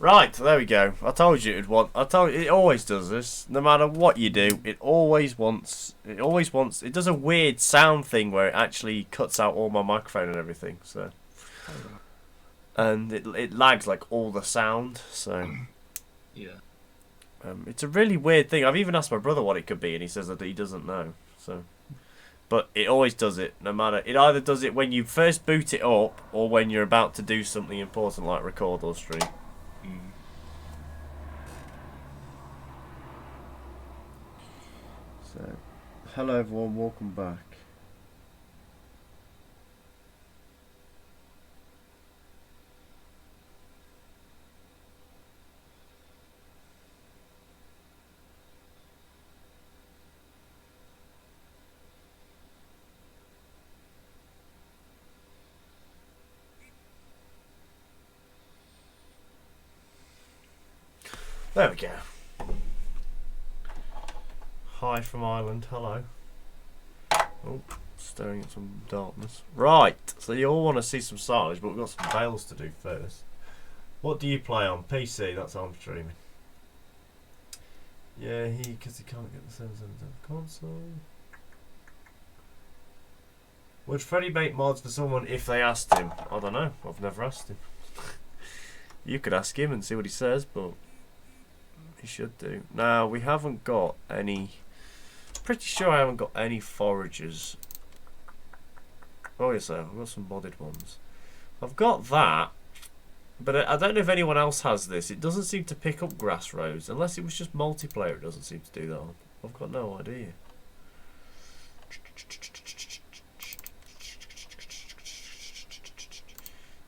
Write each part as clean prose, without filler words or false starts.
Right, there we go. I told you it'd want. I told you, it always does this. No matter what you do, it always wants. It always wants. It does a weird sound thing where it actually cuts out all my microphone and everything. So, and it lags like all the sound. So, Yeah. it's a really weird thing. I've even asked my brother what it could be, and he says that he doesn't know. So, but it always does it. No matter. It either does it when you first boot it up, or when you're about to do something important like record or stream. So, hello everyone, welcome back. There we go. Hi from Ireland, hello. Oh, staring at some darkness. Right, so you all want to see some silage, but we've got some bales to do first. What do you play on? PC, that's how I'm streaming. Yeah, because he can't get the 777 console. Would Freddie make mods for someone if they asked him? I don't know, I've never asked him. You could ask him and see what he says, but he should do. Now, we haven't got any... Pretty sure I haven't got any foragers. Oh yes, I've got some modded ones. I've got that, but I don't know if anyone else has this. It doesn't seem to pick up grass roads, unless it was just multiplayer. It doesn't seem to do that on. I've got no idea.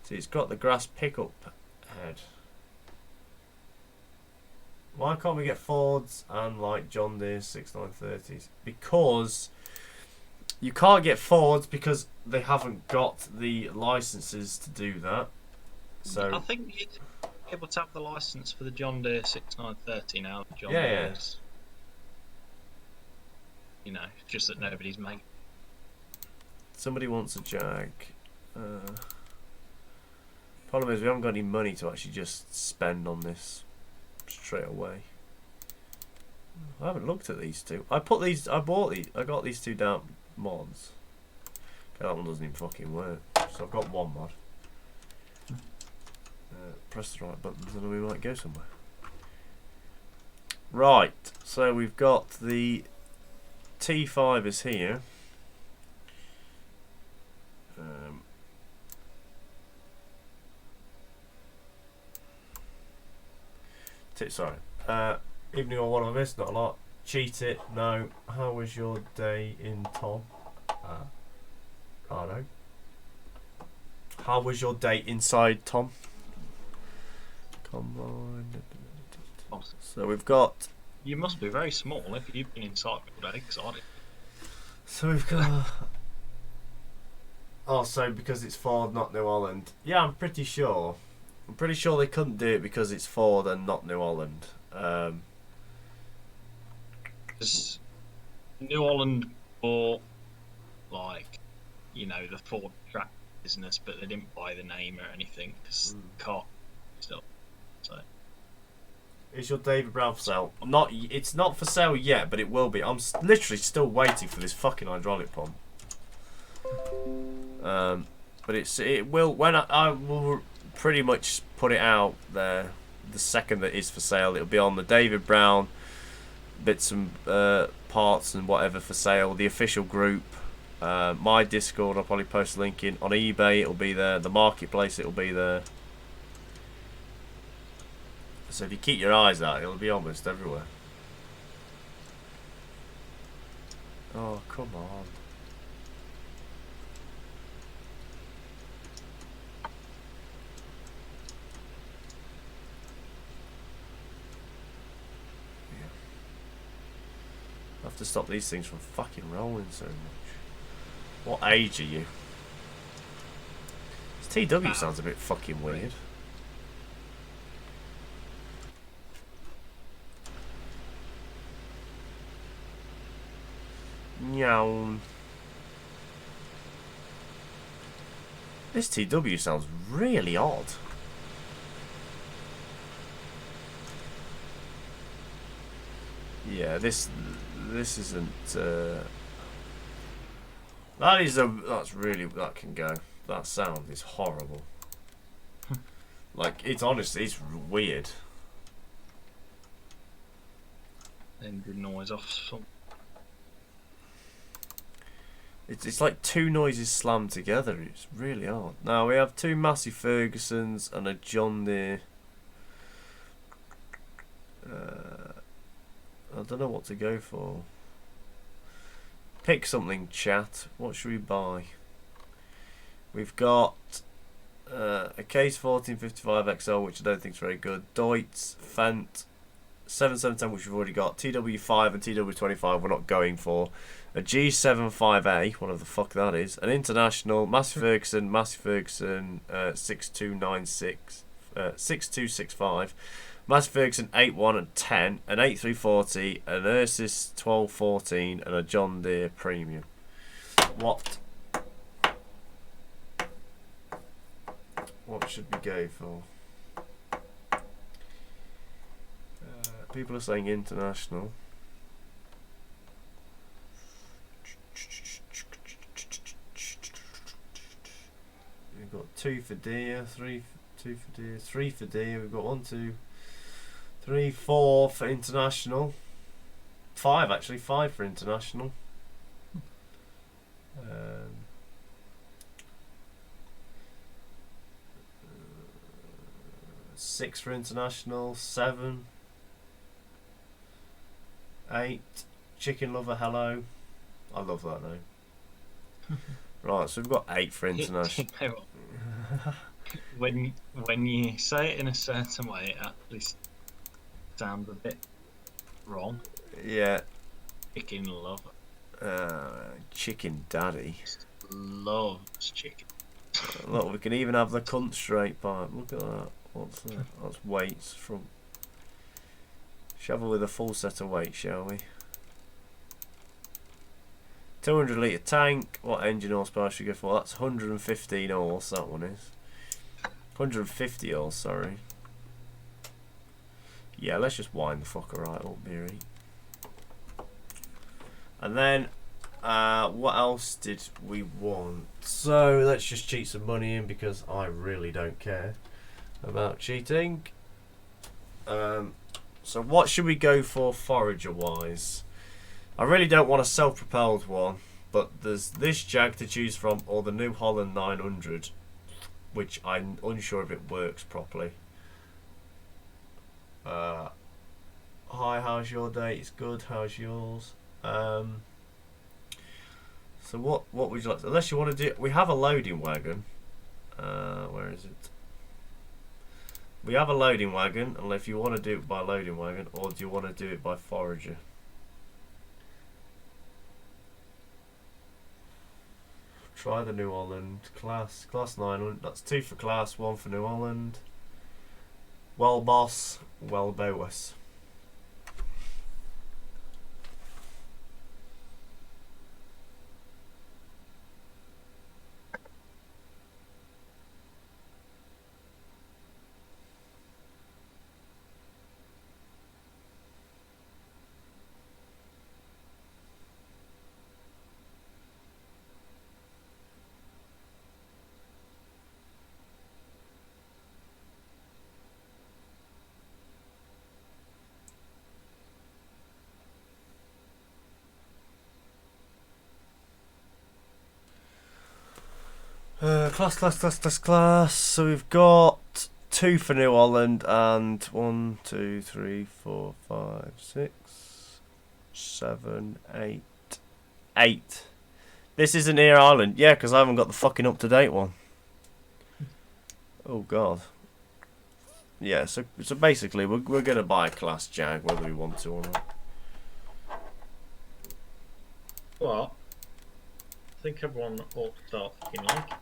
See, it's got the grass pickup head. Why can't we get Fords and like John Deere 6930s? Because you can't get Fords because they haven't got the licenses to do that. So I think you'd be able to have the license for the John Deere 6930 now. John Yeah. Deere's, you know, just that nobody's making. Somebody wants a Jag. Problem is we haven't got any money to actually just spend on this straight away. I haven't looked at these two. I got these two down mods. Okay, that one doesn't even fucking work. So I've got one mod. Press the right buttons and we might go somewhere. Right, so we've got the T5 is here. Sorry. Evening or one of this, not a lot. Cheat it, no. How was your day in Tom? I know. How was your day inside Tom? Come on. So we've got. You must be very small if you've been inside all day, because I did. So we've got. Oh, so because it's Ford, not New Holland. Yeah, I'm pretty sure. I'm pretty sure they couldn't do it because it's Ford and not New Holland. New Holland bought, like, you know, the Ford track business, but they didn't buy the name or anything because car still. So. Is your David Brown for sale? It's not for sale yet, but it will be. I'm literally still waiting for this fucking hydraulic pump. But it will when I will pretty much put it out there the second that is for sale. It'll be on the David Brown bits and parts and whatever for sale. The official group, my Discord. I'll probably post a link in on eBay. It'll be there. The marketplace. It'll be there. So if you keep your eyes out, it'll be almost everywhere. Oh come on. I have to stop these things from fucking rolling so much. What age are you? This TW sounds a bit fucking weird. Nyawn. This TW sounds really odd. Yeah, this isn't. That can go. That sound is horrible. Like, it's honestly, it's weird. Engine noise off some. It's like two noises slammed together. It's really odd. Now we have two Massey Fergusons and a John Deere. I don't know what to go for. Pick something, chat. What should we buy? We've got a Case 1455 XL, which I don't think is very good. Deutz, Fendt, 7710, which we've already got. TW5 and TW25 we're not going for. A G75A, whatever the fuck that is. An International, Massey Ferguson 6296, 6265. Massey Ferguson 81 and 10, an 8340, an Ursus 1214, and a John Deere Premium. What should we go for? People are saying International. We've got 2 for Deere, 2 for Deere, 3 for Deere. We've got 1, 2, 3, 4 for International. 5 actually, 5 for International. 6 for International, 7, 8. Chicken Lover, hello. I love that name. Right, so we've got 8 for International. When you say it in a certain way, it actually sounds a bit wrong. Yeah. Chicken Lover. Chicken Daddy. Loves chicken. Look, we can even have the cunt straight pipe. Look at that. What's that? That's weights from. Shovel with a full set of weights, shall we? 200 litre tank. What engine horsepower should we go for? That's 115 horse. That one is 150 horse. Sorry. Yeah, let's just wind the fucker right up, Beery. And then, what else did we want? So let's just cheat some money in because I really don't care about cheating. So what should we go for forager wise? I really don't want a self-propelled one, but there's this Jag to choose from or the New Holland 900, which I'm unsure if it works properly. Hi, how's your day? It's good. How's yours? So what would you like to, unless you want to do, we have a loading wagon. Where is it? We have a loading wagon, and if you want to do it by loading wagon, or do you want to do it by forager? Try the New Holland class 900. That's 2 for class, 1 for New Holland. Well, boss, well, Boas. Class. So we've got 2 for New Holland and 1, 2, 3, 4, 5, 6, 7, 8. 8. This isn't Air Island. Yeah, because I haven't got the fucking up-to-date one. Oh, God. Yeah, so basically we're going to buy a Class Jag whether we want to or not. Well, I think everyone ought to start fucking like it.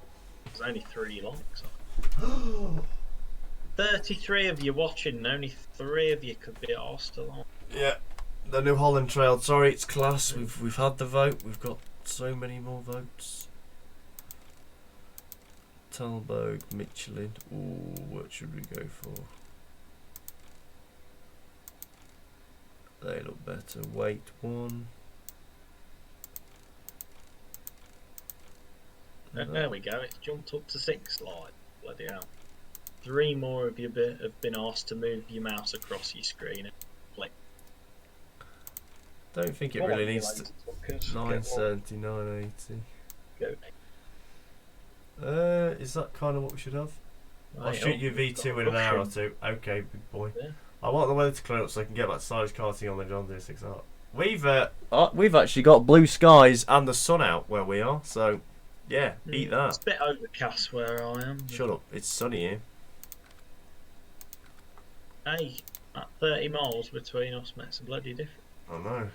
There's only 3 likes. 33 of you watching, and only 3 of you could be asked to like. Yeah, the New Holland Trail. Sorry, it's class. We've had the vote. We've got so many more votes. Talbot, Michelin. Ooh, what should we go for? They look better. Weight 1. There we go. It's jumped up to 6 slides. Bloody hell. 3 more of you have been asked to move your mouse across your screen and click. Don't think it really needs to. 979.80. Go. Is that kind of what we should have? Right, I'll shoot you V2 in an hour or two. Okay, big boy. Yeah. I want the weather to clear up so I can get back to silage karting on the John Deere 6R. We've actually got blue skies and the sun out where we are, so yeah, eat that. It's a bit overcast where I am. Shut up, it's sunny here. Hey, that 30 miles between us makes a bloody difference. I know.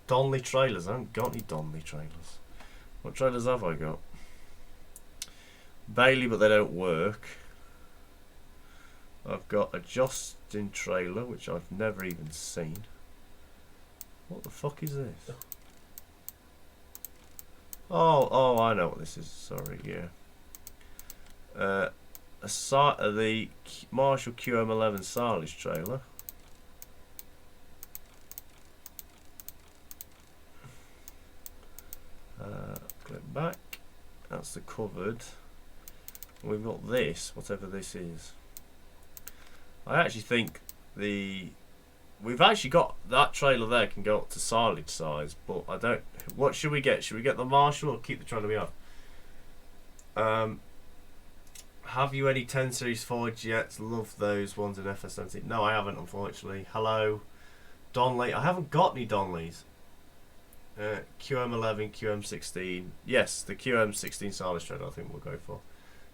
Donley trailers. I haven't got any Donley trailers. What trailers have I got? Bailey, but they don't work. I've got a Justin trailer, which I've never even seen. What the fuck is this? Oh, I know what this is. Sorry, yeah. The Marshall QM11 silage trailer. Click back. That's the covered. We've got this, whatever this is. I actually think we've actually got that trailer there can go up to silage size, but I don't. What should we get? Should we get the Marshall or keep the trailer we have? Have you any 10 series Fords yet? Love those ones in Fs19. No, I haven't, unfortunately. Hello, Donley. I haven't got any Donleys. QM11, QM16. Yes, the QM16 silage trailer I think we'll go for.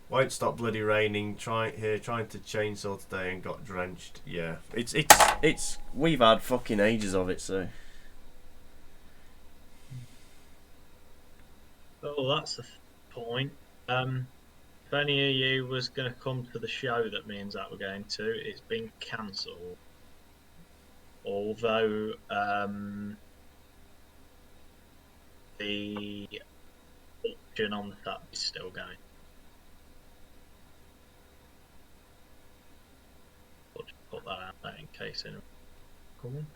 Won't stop bloody raining. Trying to chainsaw today and got drenched. Yeah, it's we've had fucking ages of it, so. Oh, that's the point. If any of you was going to come to the show that me and Zach were going to, it's been cancelled. Although the auction on the tap is still going. I'll just put that out there in case anyone coming.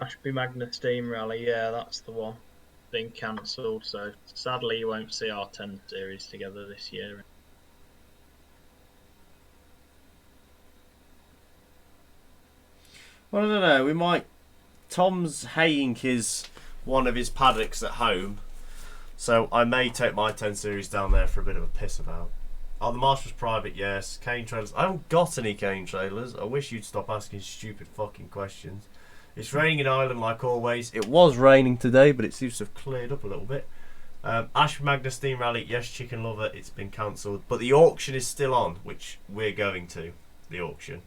Ashby Magna Steam Rally, yeah, that's the one. Been cancelled, so sadly you won't see our 10 series together this year. Well, I don't know. We might. Tom's haying one of his paddocks at home, so I may take my 10 series down there for a bit of a piss about. Oh, the Marshall's private, yes. Cane trailers. I haven't got any cane trailers. I wish you'd stop asking stupid fucking questions. It's raining in Ireland like always. It was raining today, but it seems to have cleared up a little bit. Ashby Magna Steam Rally, yes, Chicken Lover, it's been cancelled. But the auction is still on, which we're going to, the auction.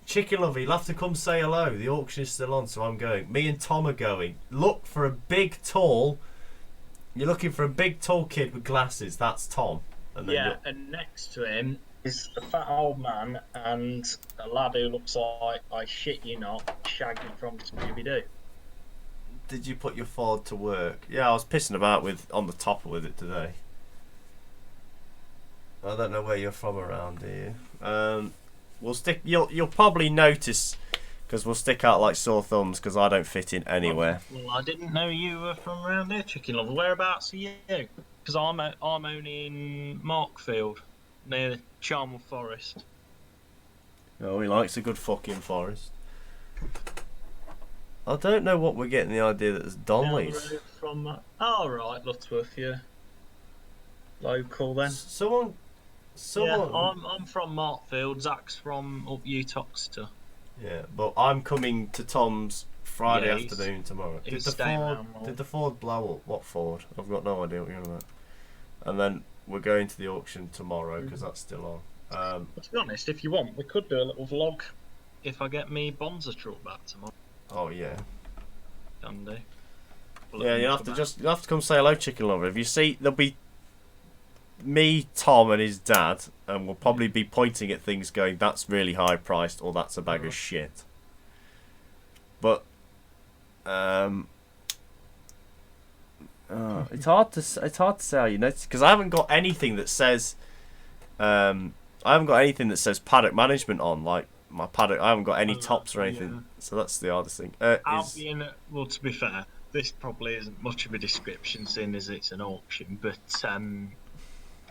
Chicken Lover, you'll have to come say hello. The auction is still on, so I'm going. Me and Tom are going. Look for a big, tall... You're looking for a big, tall kid with glasses. That's Tom. And then yeah, and next to him is a fat old man and a lad who looks like, I shit you not, Shaggy from Scooby-Doo. Did you put your Ford to work? Yeah, I was pissing about on the topper with it today. I don't know where you're from around here. We'll stick. You'll probably notice because we'll stick out like sore thumbs because I don't fit in anywhere. Well, I didn't know you were from around here, Chicken Lover. Whereabouts are you? Because I'm only in Markfield, near Charmel Forest. Oh, he likes a good fucking forest. I don't know what we're getting the idea that there's Donleys. From right, Lutworth, yeah. Local then. Someone. Yeah, I'm from Markfield. Zach's from up Utoxeter. Yeah, but I'm coming to Tom's Friday afternoon tomorrow. Did the Ford blow up? What Ford? I've got no idea what you're on about. And then we're going to the auction tomorrow because that's still on. To be honest, if you want, we could do a little vlog if I get me Bonza truck back tomorrow. Oh yeah. Can do. couple of Yeah, them you'll have to come say hello, chicken lover. If you see, there'll be me, Tom, and his dad, and we'll probably be pointing at things, going, "That's really high priced," or "That's a bag of shit." But it's hard to say how you notice, because I haven't got anything that says paddock management on, like my paddock. I haven't got any tops or anything, yeah. so that's the hardest thing. I'll be in well, to be fair, this probably isn't much of a description, seeing as it's an auction, but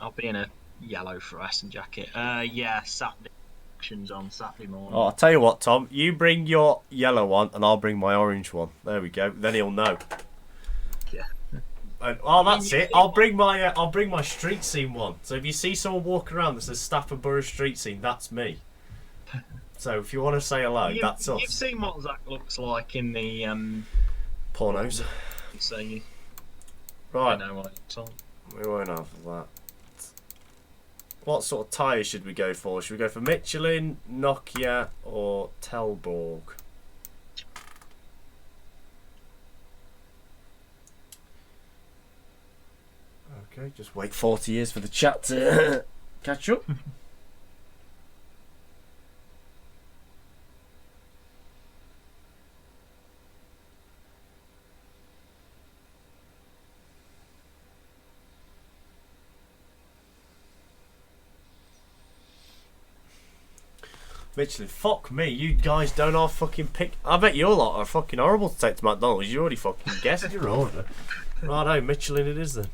I'll be in a yellow fluorescent jacket. Yeah, Saturday auctions on Saturday morning. Oh, I'll tell you what, Tom. You bring your yellow one, and I'll bring my orange one. There we go. Then he'll know. Yeah. And, that's it. I'll bring my street scene one. So if you see someone walking around that says Stafford Borough Street Scene, that's me. So if you want to say hello, that's us. You've seen what Zach looks like in the pornos. So you right. know what it's on. We won't have that. What sort of tyres should we go for? Should we go for Michelin, Nokia, or Telborg? Okay, just wait 40 years for the chat to catch up. Michelin, fuck me, you guys don't all fucking pick. I bet you lot are fucking horrible to take to McDonald's. You already fucking guessed your order. Righto, Michelin it is then.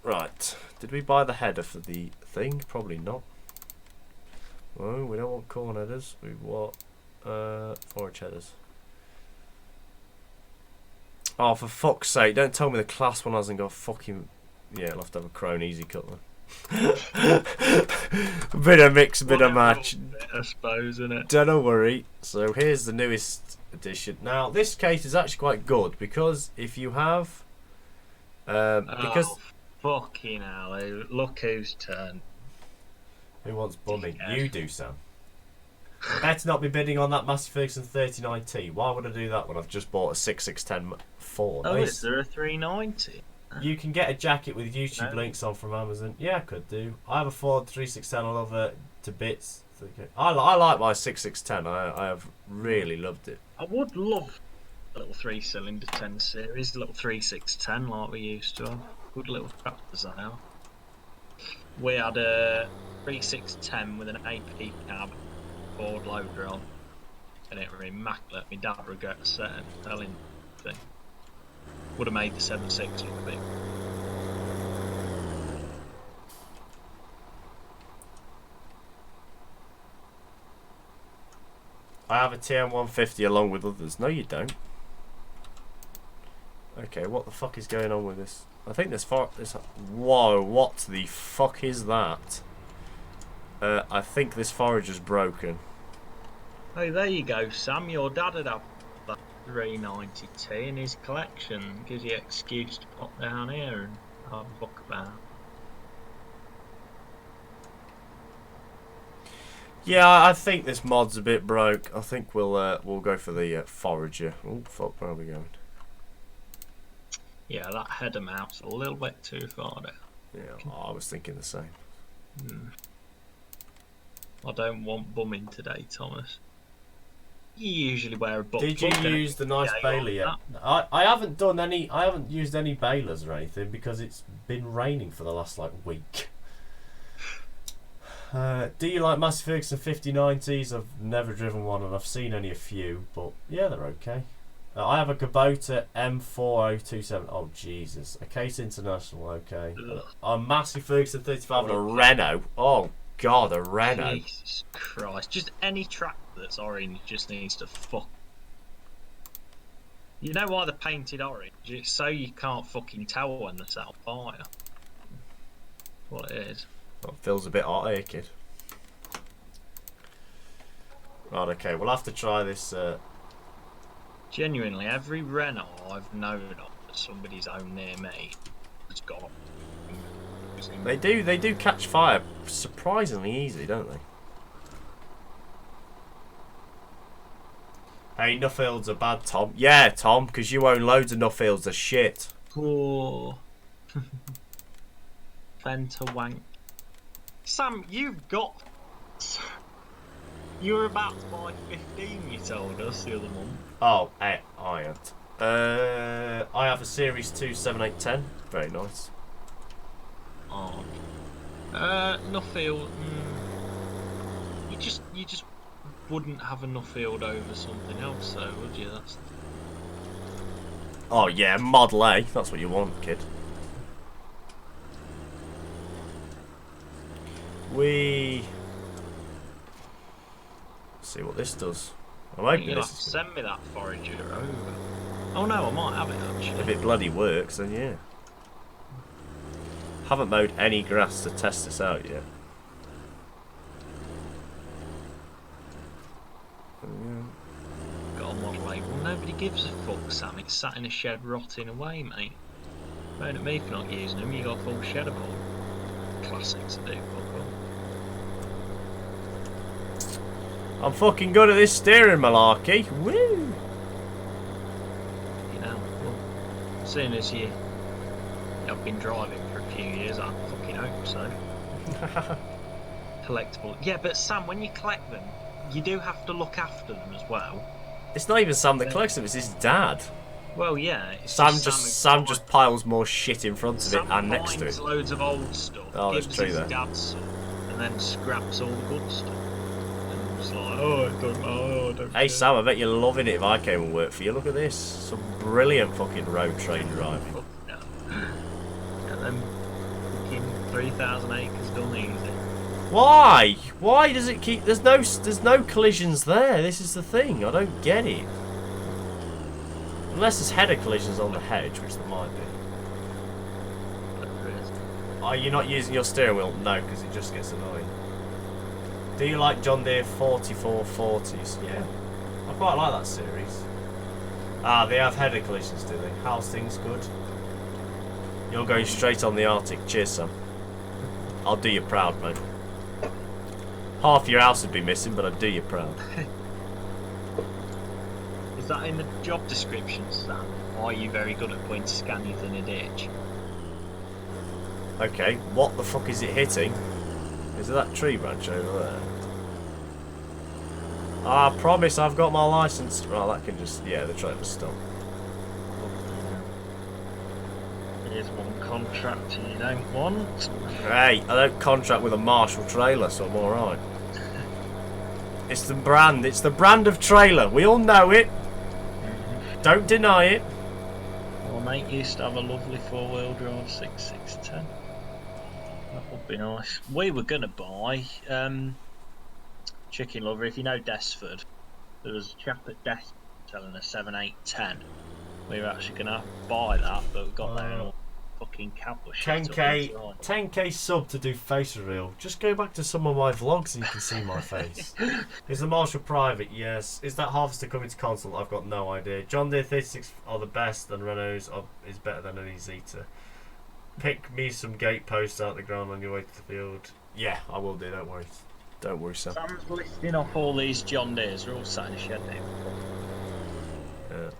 Right, did we buy the header for the thing? Probably not. Oh, we don't want corn headers, we want forage headers. Oh, for fuck's sake, don't tell me the class one hasn't got fucking... Yeah, it'll have to have a Crone Easy Cut then. Bit of mix, bit of match. I suppose, isn't it? Don't worry. So here's the newest edition. Now this case is actually quite good, because if you have, fucking hell! Look whose turn. Who wants bumming? You do, Sam. Better not be bidding on that Massey Ferguson 39T. Why would I do that when I've just bought a 6610 Ford? Oh, is there a 390? You can get a jacket with YouTube links on from Amazon. Yeah, I could do. I have a Ford 3610. I love it to bits. I like my 6610. I have really loved it. I would love a little 3-cylinder 10 series, a little 3610 like we used to have. Good little tractors they are. We had a 3610 with an 8p cab, Ford loader on, and it were immaculate. My dad regrets selling the thing. Would have made the 7.6 look big. I have a TM150 along with others. No, you don't. Okay, what the fuck is going on with this? I think this whoa, what the fuck is that? I think this forager's broken. Hey, there you go, Sam. Your dad had that 390T in his collection. Gives you an excuse to pop down here and have a look about. Yeah, I think this mod's a bit broke. I think we'll go for the forager. Oh fuck, where are we going? Yeah, that header mount's a little bit too far down. Yeah, I was thinking the same. I don't want bumming today, Thomas. You usually wear a butt. Did you use the nice baler yet? I haven't done any. I haven't used any balers or anything because it's been raining for the last week. Do you like Massey Ferguson 5090s? I've never driven one and I've seen only a few, but yeah, they're okay. I have a Kubota M4027. Oh Jesus, a Case International. Okay, a Massey Ferguson 35 and a Renault. Oh God, a Renault. Jesus Christ! Just any tractor that's orange just needs to fuck. You know why they're painted orange? It's so you can't fucking tell when they're set on fire. What it is. Well, it feels a bit hot here, kid. Right, okay, we'll have to try this. Genuinely, every Renault I've known of that somebody's owned near me has got. They do catch fire surprisingly easy, don't they? Hey, Nuffields are bad, Tom. Yeah, Tom, because you own loads of Nuffields are shit. Oh. Fenta wank. Sam, you've got... You were about to buy 15, you told us the other month. Oh, hey, I ain't. I have a Series 2 7/8/10. Very nice. Oh. Nuffield... You just wouldn't have a Nuffield over something else, though, would you? That's... Oh, yeah, Model A. That's what you want, kid. Let's see what this does. I'm hoping You'll this have to is... send me that forager over. Oh no, I might have it actually. If it bloody works, then yeah. Haven't mowed any grass to test this out yet. Got a Model A. Well, nobody gives a fuck, Sam. It's sat in a shed rotting away, mate. Moan at me for not using them. You got a full shed of all. Classics to do, fuck all. I'm fucking good at this steering malarkey. Woo! You know, well, as soon as I've been driving for a few years, I fucking hope so. Collectible. Yeah, but Sam, when you collect them, you do have to look after them as well. It's not even Sam that collects them, it's his dad. Well, yeah. It's Sam just piles more shit in front of it and next to it. Sam loads of old stuff, Oh, gives that's true his there. dad some, and then scraps all the good stuff. And it's like, oh, I don't know, oh, I don't Hey care. Sam, I bet you're loving it if I came and worked for you. Look at this. Some brilliant fucking road train driving. Fuck no. Get them fucking 3,000 acres done easy. Why? Why does it keep... There's no collisions there. This is the thing. I don't get it. Unless there's header collisions on the hedge, which there might be. Are you not using your steering wheel? No, because it just gets annoying. Do you like John Deere 4440s? Yeah. I quite like that series. Ah, they have header collisions, do they? How's things good? You're going straight on the Arctic. Cheers, Sam. I'll do you proud, mate. Half your house would be missing, but I'd do you proud. Is that in the job description, Sam? Or are you very good at putting scanners in a ditch? Okay, what the fuck is it hitting? Is it that tree branch over there? I promise I've got my license. Right, that can just... Yeah, the trailer's stop. Here's one contractor you don't want. Hey, I don't contract with a Marshall trailer, so I'm alright. It's the brand. It's the brand of trailer. We all know it. Don't deny it. My mate used to have a lovely four-wheel drive 6610. That would be nice. We were going to buy Chicken Lover. If you know Desford, there was a chap at Desford selling a 7810. We were actually going to buy that, but we got there and all fucking cab was shut up 10k sub to do face reveal. Just go back to some of my vlogs and you can see my face. Is the Marshall private? Yes. Is that Harvester coming to console? I've got no idea. John Deere 36 are the best and Renault's is better than any Zeta. Pick me some gate posts out the ground on your way to the field. Yeah, I will do, don't worry. Don't worry, Sam. Sam's listing off all these John Deeres. They're all sat in a shed now. Yeah.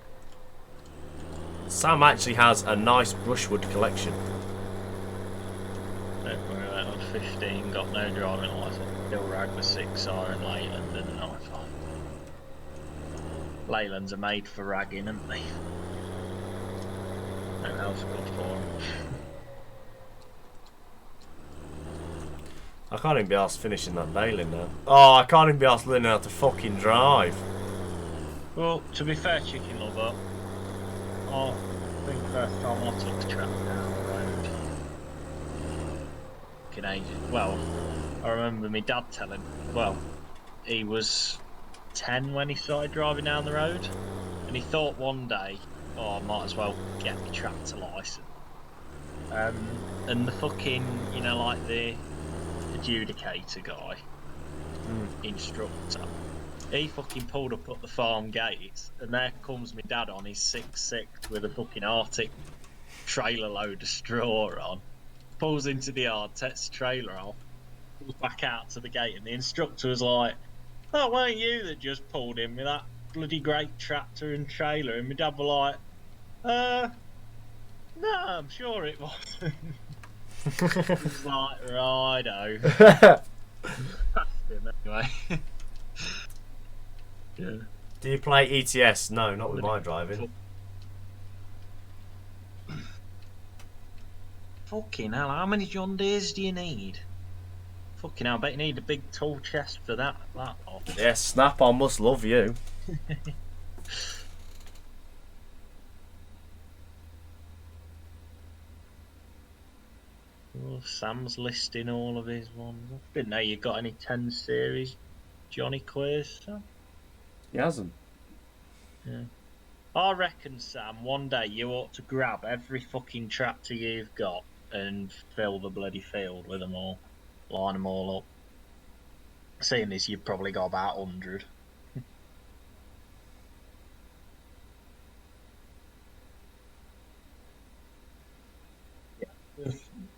Sam actually has a nice brushwood collection. Don't worry about it. 15, got no driving licence. Still rag with 6R and Leyland and an i5. Leylands are made for ragging, aren't they? No else good for them. I can't even be asked finishing that baling now. Oh, I can't even be asked learning how to fucking drive. Well, to be fair, Chicken Lover, I think first time I took the trap down the road. Fucking ages. Well, I remember my dad telling, well, he was 10 when he started driving down the road, and he thought one day, oh, I might as well get my tractor licence. And the fucking, you know, like the adjudicator guy, instructor, he fucking pulled up at the farm gates, and there comes my dad on his 6'6" with a fucking Arctic trailer load of straw on, pulls into the yard, takes the trailer off, pulls back out to the gate, and the instructor was like, "Oh, weren't you that just pulled in with that bloody great tractor and trailer, and my dad were like, no, I'm sure it wasn't. He was like, righto. Passed him anyway. Yeah. Do you play ETS? No, not with my driving. Fucking hell, how many John Deeres do you need? Fucking hell, I bet you need a big tool chest for that lot. Yeah, Snap-on must love you. Oh, Sam's listing all of his ones. I didn't know you got any 10 series Johnny Queers, Sam. He hasn't. Yeah. I reckon, Sam, one day you ought to grab every fucking tractor you've got and fill the bloody field with them all. Line them all up. Seeing as you've probably got about 100.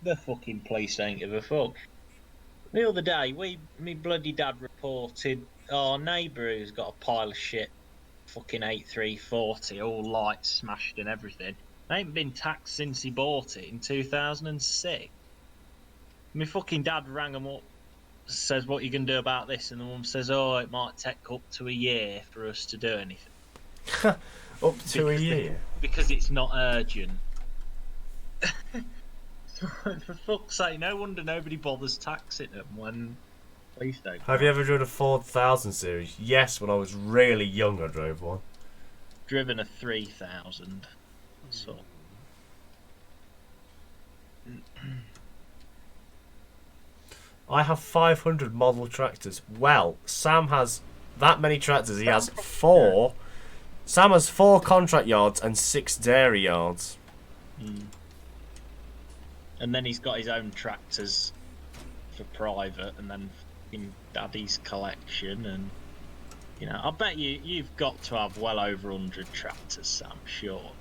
The fucking police ain't give a fuck. The other day, me bloody dad reported our neighbour who's got a pile of shit, fucking 8340, all lights smashed and everything. Ain't been taxed since he bought it in 2006. My fucking dad rang him up, says, what you can do about this? And the mum says, oh, it might take up to a year for us to do anything. Up to a year? Because it's not urgent. For fuck's sake, no wonder nobody bothers taxing them when police don't. Have you ever driven a Ford 1000 series? Yes, when I was really young I drove one. Driven a 3000. So. I have 500 model tractors. Well, Sam has that many tractors. He has 4. Sam has 4 contract yards and 6 dairy yards. Mm. And then he's got his own tractors for private, and then in Daddy's collection, and you know, I bet you've got to have well over 100 tractors, Sam. Sure.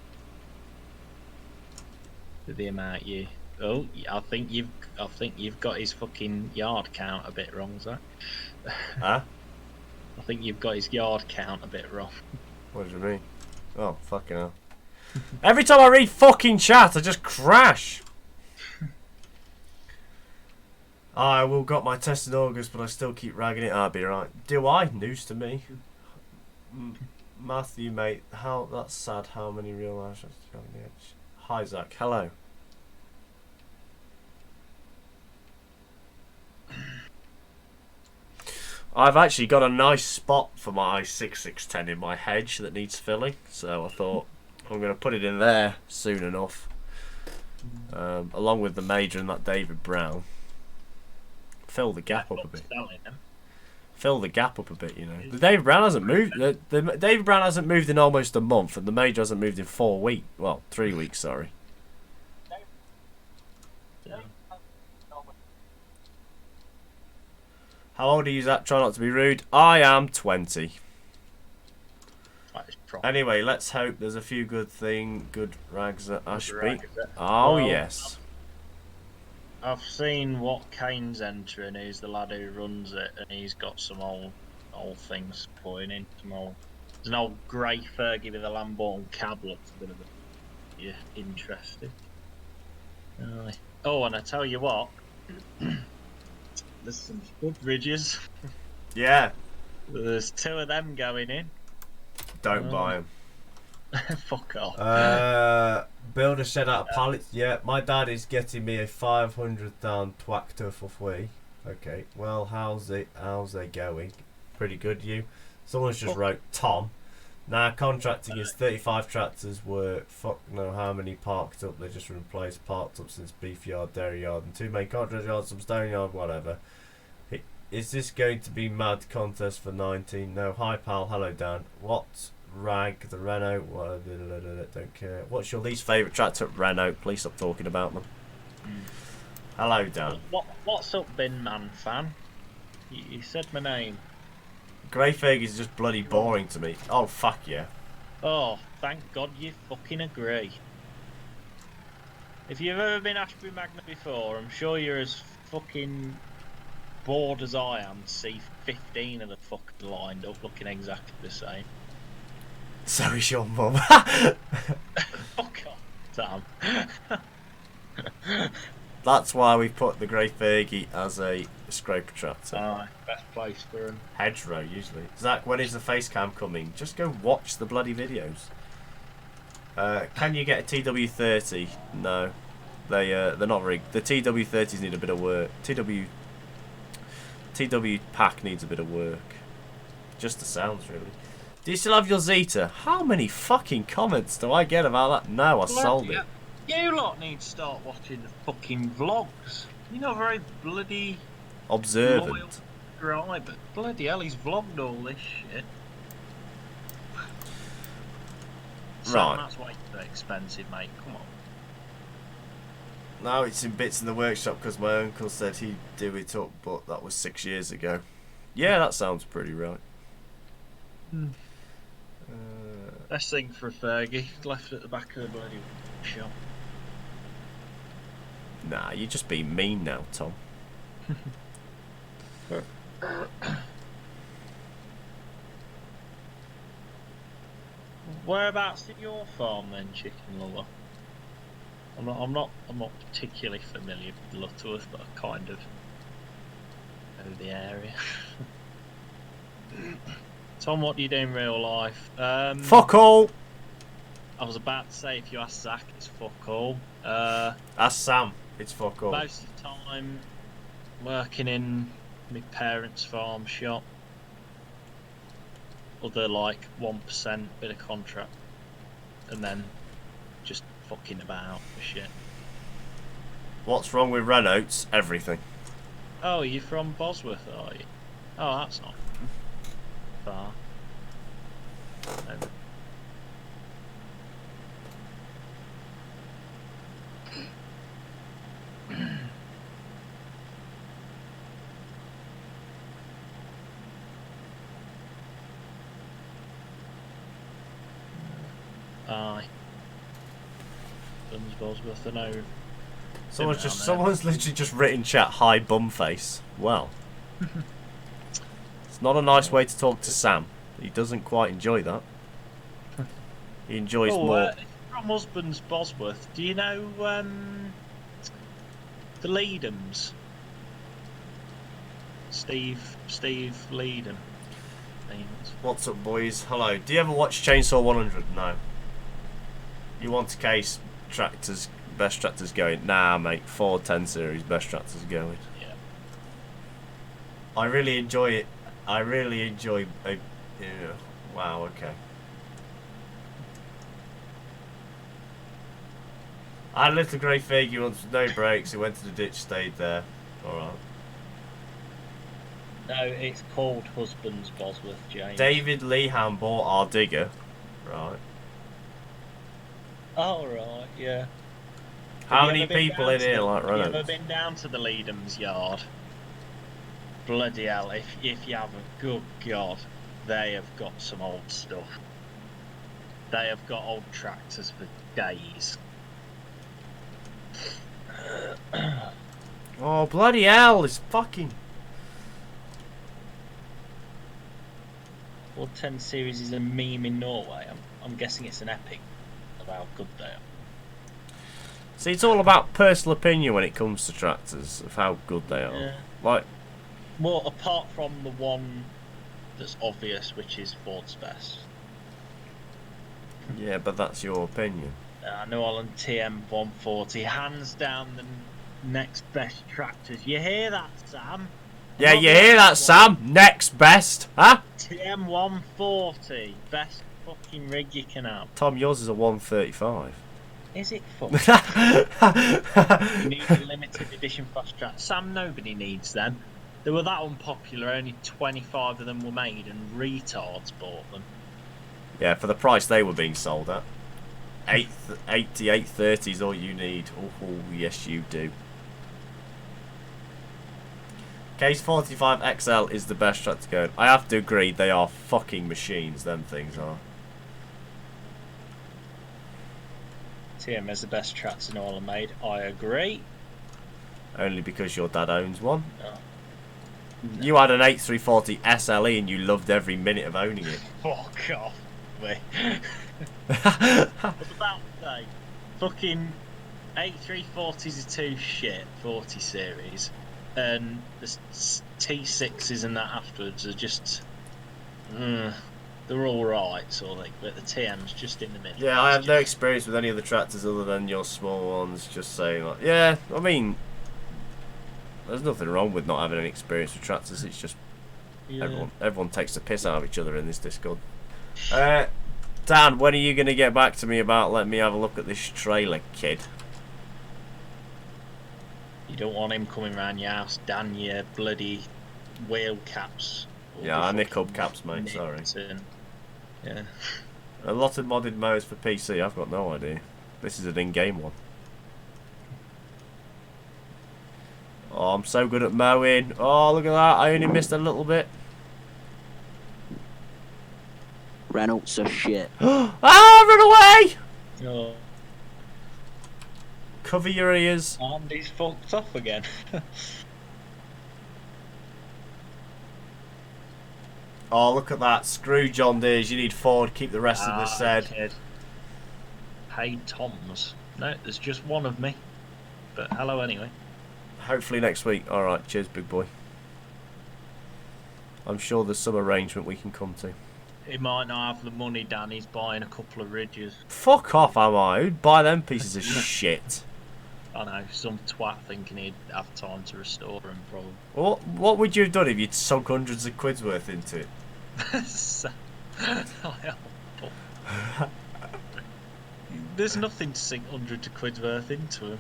With the amount you. Oh, I think you've got his fucking yard count a bit wrong, Zach. Huh? I think you've got his yard count a bit wrong. What do you mean? Oh, fucking hell. Every time I read fucking chat, I just crash. I will got my test in August, but I still keep ragging it. I'll be right. Do I? News to me. Matthew, mate. How that's sad. How many real life shots do you have on the edge? Hi, Zach. Hello. I've actually got a nice spot for my 6610 in my hedge that needs filling, so I thought I'm going to put it in there soon enough, along with the Major and that David Brown. Fill the gap up a bit. Fill the gap up a bit, you know. The David Brown hasn't moved. The David Brown hasn't moved in almost a month, and the Major hasn't moved in 4 weeks. Well, 3 weeks, sorry. How old are you, Zach? Try not to be rude. I am 20. Anyway, let's hope there's a few good rags at Ashby. Oh, well, yes. I've seen what Kane's entering. He's the lad who runs it, and he's got some old things putting in. There's an old grey Fergie with a Lamborghini cab. Looks a bit of a... Yeah, interesting. Oh, and I tell you what... There's some spud bridges. Yeah. There's 2 of them going in. Don't buy them. Fuck off. Build a shed out of pallets. Yeah, my dad is getting me a 500 down tractor for free. Okay, well, how's they going? Pretty good, you. Someone's just wrote Tom. Now contracting is 35 tractors were fuck know how many parked up. They just replaced parked up since beef yard, dairy yard, and 2 main contract yards, some stone yard, whatever. Is this going to be mad contest for 19? No. Hi pal, hello Dan. What rag the Renault? Don't care. What's your least favourite tractor? Renault. Please stop talking about them. Hello Dan. What's up, Bin Man fan? You said my name. Grey Ferg is just bloody boring to me. Oh, fuck yeah. Oh, thank God you fucking agree. If you've ever been Ashby Magna before, I'm sure you're as fucking bored as I am to see 15 of the fucking lined up looking exactly the same. So is your mum. Oh God, damn. That's why we put the Grey Fergie as a scraper tractor. Best place for him. Hedgerow, usually. Zach, when is the face cam coming? Just go watch the bloody videos. Can you get a TW30? No. They're not very... The TW30s need a bit of work. TW pack needs a bit of work. Just the sounds, really. Do you still have your Zeta? How many fucking comments do I get about that? No, I sold it. You lot need to start watching the fucking vlogs. You're not very bloody observant. Right, but bloody hell, he's vlogged all this shit. So Right. that's why it's expensive, mate. Come on. Now it's in bits in the workshop because my uncle said he'd do it up, but that was 6 years ago. Yeah, that sounds pretty right. Best thing for a Fergie, left at the back of the bloody shop. Nah, you're just being mean now, Tom. Whereabouts in your farm then, Chicken Lover? I'm not particularly familiar with Lutterworth, but I kind of know the area. Tom, what do you do in real life? Fuck all! I was about to say, if you ask Zach, it's fuck all. Ask Sam, it's fuck all. Most of the time, working in my parents' farm shop. Other like 1% bit of contract, and then just fucking about for shit. What's wrong with Renaults? Everything. Oh, you're from Bosworth, are you? Oh, that's not far. No. Aye. Thumbs Bosworth, I know. Someone's literally just written chat, hi bumface. Well. It's not a nice way to talk to Sam. He doesn't quite enjoy that. He enjoys more. From Husbands Bosworth, do you know the Leadhams? Steve Leadham. What's up, boys? Hello. Do you ever watch Chainsaw 100? No. You want to case tractors, best tractors going? Nah, mate. Ford 10 series, best tractors going. Yeah. I really enjoy it. I really enjoy. Wow. Okay. I had a little grey Fergie once with no brakes. It went to the ditch, stayed there. All right. No, it's called Husbands Bosworth, James. David Lehan bought our digger. Right. Oh, right, yeah. How many people in here like Reynolds? Have you ever been down to the Leadham's yard? Bloody hell, if you haven't, good God, they have got some old stuff. They have got old tractors for days. Oh, bloody hell, it's fucking... Ford 10 series is a meme in Norway. I'm guessing it's an epic of how good they are. See, it's all about personal opinion when it comes to tractors, of how good they are. Yeah. Like, well, apart from the one that's obvious, which is Ford's best. yeah, but that's your opinion. New Holland TM140, hands down the next best tractors. You hear that, Sam? Yeah, you hear that, Sam? Next best, huh? TM140, best fucking rig you can have. Tom, yours is a 135. Is it fucking? You need a limited edition fast track. Sam, nobody needs them. They were that unpopular, only 25 of them were made and retards bought them. Yeah, for the price they were being sold at. 830 is all you need. Oh, yes you do. Case 45 XL is the best tractor going. I have to agree, they are fucking machines, them things are. TM is the best tractor Nolan made. I agree. Only because your dad owns one. Oh. You had an 8340 SLE and you loved every minute of owning it. Fuck off. me. I was about to say, fucking 8340s are too shit, 40 series, and the T6s and that afterwards are just, they're all right, sort of, but the TM's just in the middle. Yeah, I have no experience with any of the tractors other than your small ones. Just saying, like, yeah, I mean, there's nothing wrong with not having any experience with tractors. It's just everyone takes the piss out of each other in this Discord. Dan, when are you going to get back to me about letting me have a look at this trailer, kid? You don't want him coming round your house, Dan, your bloody wheel caps. Yeah, I nick hubcaps, mate, sorry. Yeah. A lot of modded modes for PC, I've got no idea. This is an in-game one. Oh, I'm so good at mowing. Oh, look at that, I only missed a little bit. Reynolds are shit. Ah, run away! Oh. Cover your ears. Andy's fucked off again. Oh, look at that. Screw John Deere's. You need Ford. Keep the rest of the said. Kid. Hey, Toms. No, there's just one of me. But hello anyway. Hopefully next week. Alright, cheers, big boy. I'm sure there's some arrangement we can come to. He might not have the money, Dan. He's buying a couple of ridges. Fuck off, am I? Who'd buy them pieces of shit? I know, some twat thinking he'd have time to restore them, probably. What would you have done if you'd sunk hundreds of quid's worth into it? There's nothing to sink hundreds of quid's worth into them.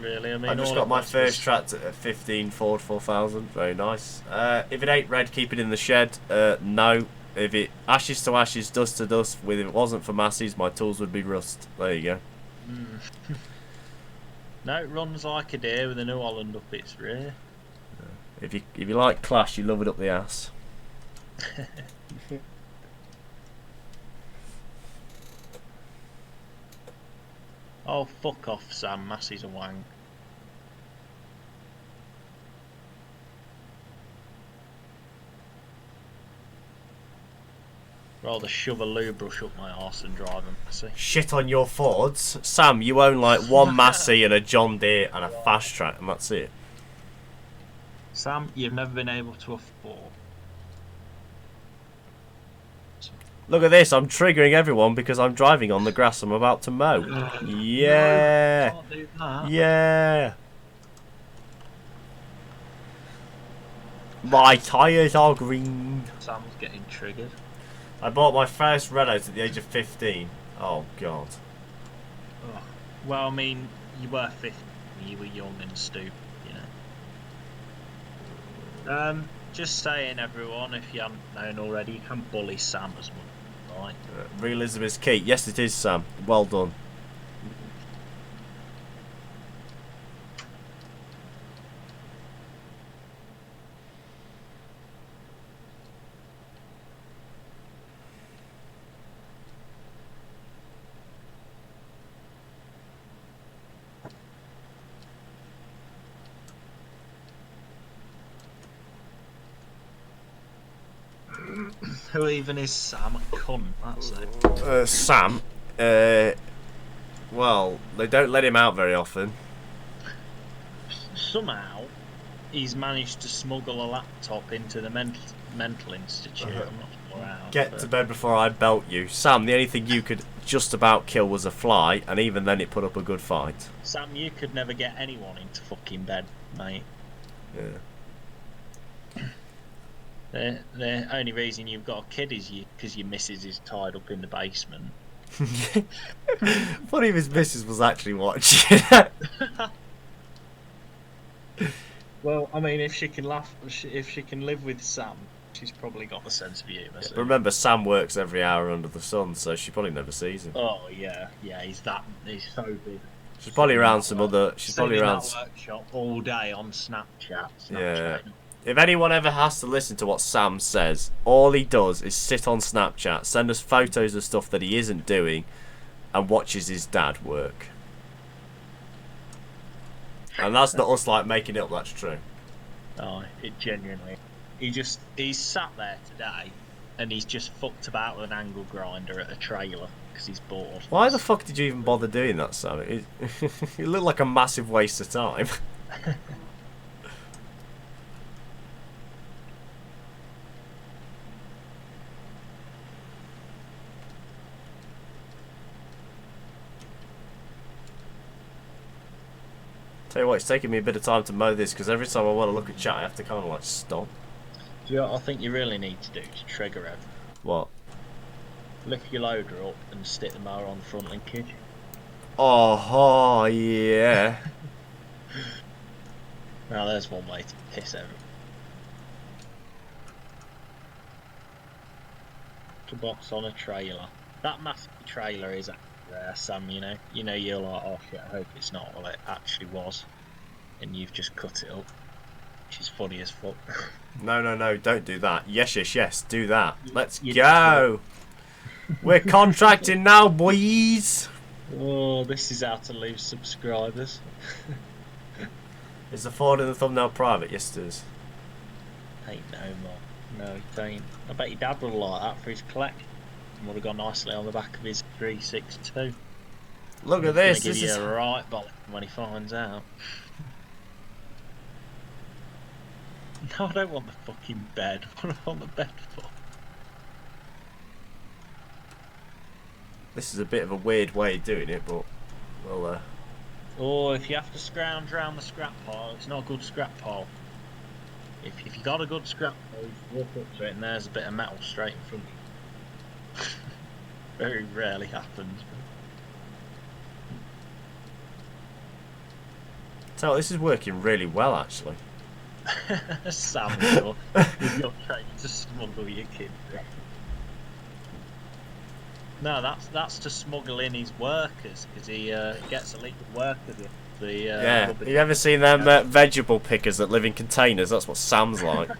Really, I mean, I just got my first tractor at 15 Ford 4000. Very nice. If it ain't red, keep it in the shed. No. If it ashes to ashes, dust to dust, if it wasn't for masses, my tools would be rust. There you go. No, it runs like a deer with a New Holland up its rear. If you like Clash, you love it up the ass. Oh, fuck off, Sam. Massey's a wank. Rather shove a loo brush up my arse and drive a Massey. Shit on your Fords. Sam, you own like one Massey and a John Deere and a Fast Track, and that's it. Sam, you've never been able to afford. Look at this, I'm triggering everyone because I'm driving on the grass I'm about to mow. Yeah. No, can't do that. Yeah. My tyres are green. Sam's getting triggered. I bought my first Renault at the age of 15. Oh, God. Oh. Well, I mean, you were 15. You were young and stupid, you know. Just saying, everyone, if you haven't known already, you can bully Sam as well, right? Realism is key. Yes, it is, Sam. Well done. Who even is Sam? A cunt, that's it. Sam, well, they don't let him out very often. Somehow, he's managed to smuggle a laptop into the mental institute. I'm not sure how. Get to bed before I belt you. Sam, the only thing you could just about kill was a fly, and even then it put up a good fight. Sam, you could never get anyone into fucking bed, mate. Yeah. The only reason you've got a kid is because your missus is tied up in the basement. Funny if his missus was actually watching. Well, I mean, if she can laugh, if she can live with Sam, she's probably got the sense of humour. So. Remember, Sam works every hour under the sun, so she probably never sees him. Oh yeah, he's so big. She's probably around some other. She's probably around that workshop all day on Snapchat. Yeah. If anyone ever has to listen to what Sam says, all he does is sit on Snapchat, send us photos of stuff that he isn't doing, and watches his dad work. And that's not us like making it up, that's true. Oh, it genuinely. He's sat there today and he's just fucked about with an angle grinder at a trailer because he's bored. Why the fuck did you even bother doing that, Sam? It looked like a massive waste of time. Tell you what, it's taking me a bit of time to mow this because every time I want to look at chat, I have to kind of like stop. Do you know what I think you really need to do to trigger it? What? Lift your loader up and stick the mower on the front linkage. Oh, yeah. Now there's one way to piss everyone. To box on a trailer. That massive trailer is rare, Sam, you know. You know you're like, oh shit, I hope it's not. Well, it actually was. And you've just cut it up. Which is funny as fuck. No, don't do that. Yes, do that. Let's You go. We're contracting now, boys. Oh, this is how to lose subscribers. Is the Ford in the thumbnail private? Yes, it is. Ain't no more. No, it ain't. I bet your dad would like that for his collection. Would have gone nicely on the back of his 362. Look at this. Give This you is a right bollock when he finds out. No, I don't want the fucking bed. What do I want the bed for? This is a bit of a weird way of doing it, but well, Or if you have to scrounge around the scrap pile, it's not a good scrap pile. If you got a good scrap pile, you walk up to it and there's a bit of metal straight in front of you. Very rarely happens. so this is working really well, actually. Sam, you're trying to smuggle your kid. No, that's to smuggle in his workers because he gets illegal workers in. Yeah, you ever seen them vegetable pickers that live in containers? That's what Sam's like.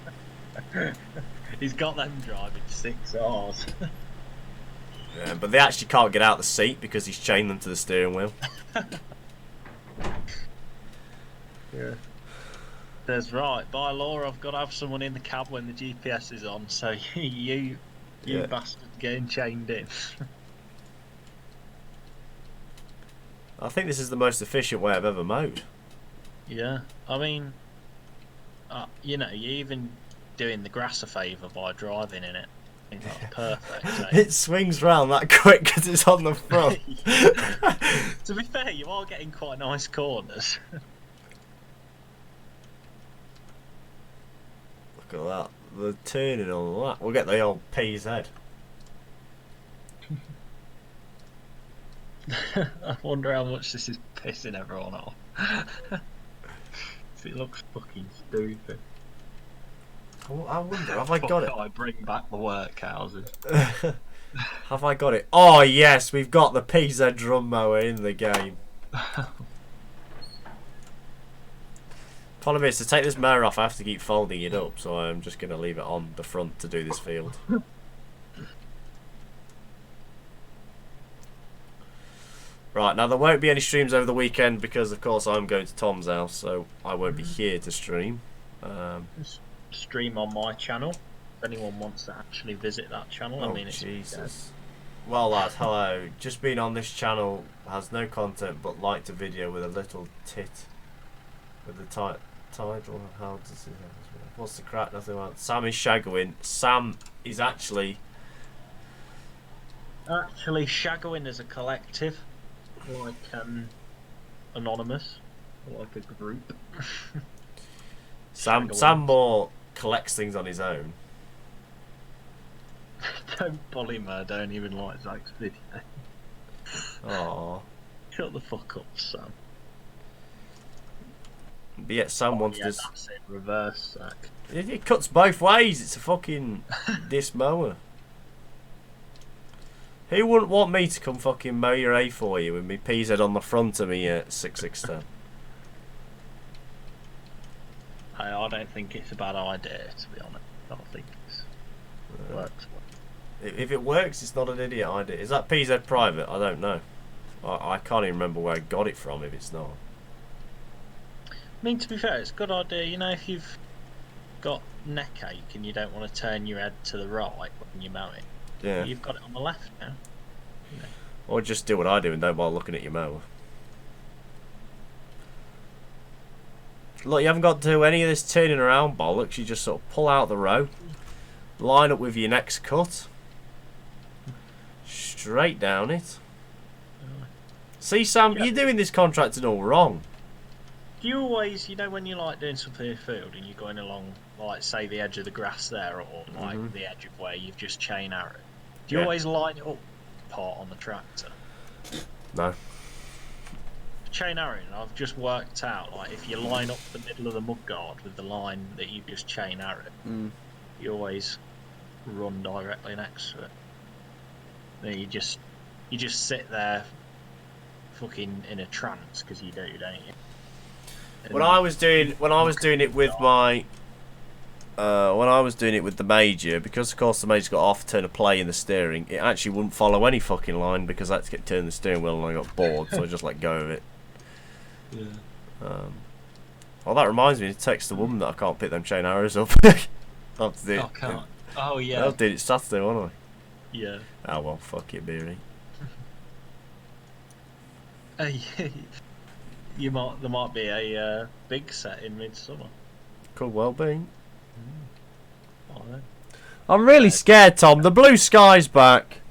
He's got them driving 6 hours. Yeah, but they actually can't get out the seat because he's chained them to the steering wheel. Yeah. Says, right, by law I've got to have someone in the cab when the GPS is on, so you Yeah. bastard getting chained in. I think this is the most efficient way I've ever mowed. Yeah, I mean, you know, you're even doing the grass a favour by driving in it. I think that's perfect. It swings round that quick because it's on the front. To be fair, you are getting quite nice corners. Look at that. The turning and all that. We'll get the old P's head. I wonder how much this is pissing everyone off. It looks fucking stupid. I wonder, have I got it? I bring back the workhouses. Have I got it? Oh yes, we've got the PZ drum mower in the game. Problem is, to take this mower off I have to keep folding it up, so I'm just going to leave it on the front to do this field. Right, now there won't be any streams over the weekend because of course I'm going to Tom's house, so I won't be here to stream. Stream on my channel. If anyone wants to actually visit that channel, Oh, I mean, it's Jesus. Well lads, hello. Just been on this channel, has no content but liked a video with a little tit. With the title, how does it what's the crack? Nothing like Sam is shagging. Sam is actually shagging as a collective, like anonymous, like a group. Sam more collects things on his own. Don't bully me, I don't even like Zach's video. Aww. Shut the fuck up, Sam. But yet Sam wants this. That's it, reverse Zach. It cuts both ways, it's a fucking this mower. Who wouldn't want me to come fucking mow your A for you with me PZ on the front of me at 6610? I don't think it's a bad idea, to be honest. I don't think it's works. If it works, it's not an idiot idea. Is that PZ private? I don't know. I can't even remember where I got it from if it's not. I mean, to be fair, it's a good idea. You know, if you've got neck ache and you don't want to turn your head to the right when you mow it, Yeah. you've got it on the left now. You know. Or just do what I do and don't bother looking at your mower. Look, you haven't got to do any of this turning around bollocks. You just sort of pull out the row, line up with your next cut, straight down it. See, Sam, Yeah. you're doing this contracting all wrong. Do you always, you know, when you're like doing something in the field and you're going along, like say the edge of the grass there, or like the edge of where you've just chain arrowed, do you always line it up part on the tractor? No. Chain arrowing, I've just worked out, like if you line up the middle of the mudguard with the line that you've just chain arrowed, you always run directly next to it. Then you just sit there, fucking in a trance because you do, don't you? And When I was doing it with my when I was doing it with the Major, because of course the Major's got half a turn of play in the steering, it actually wouldn't follow any fucking line because I had to get turn the steering wheel and I got bored, so I just let go of it. Yeah. Well, that reminds me to text the woman that I can't pick them chain arrows up. I'll have to do it. Oh, can't. Oh yeah. I'll do it Saturday, won't I? Yeah. Oh well, fuck it, Beery. There might be a big set in midsummer. Could well be. Oh, then. I'm really scared, Tom. The blue sky's back.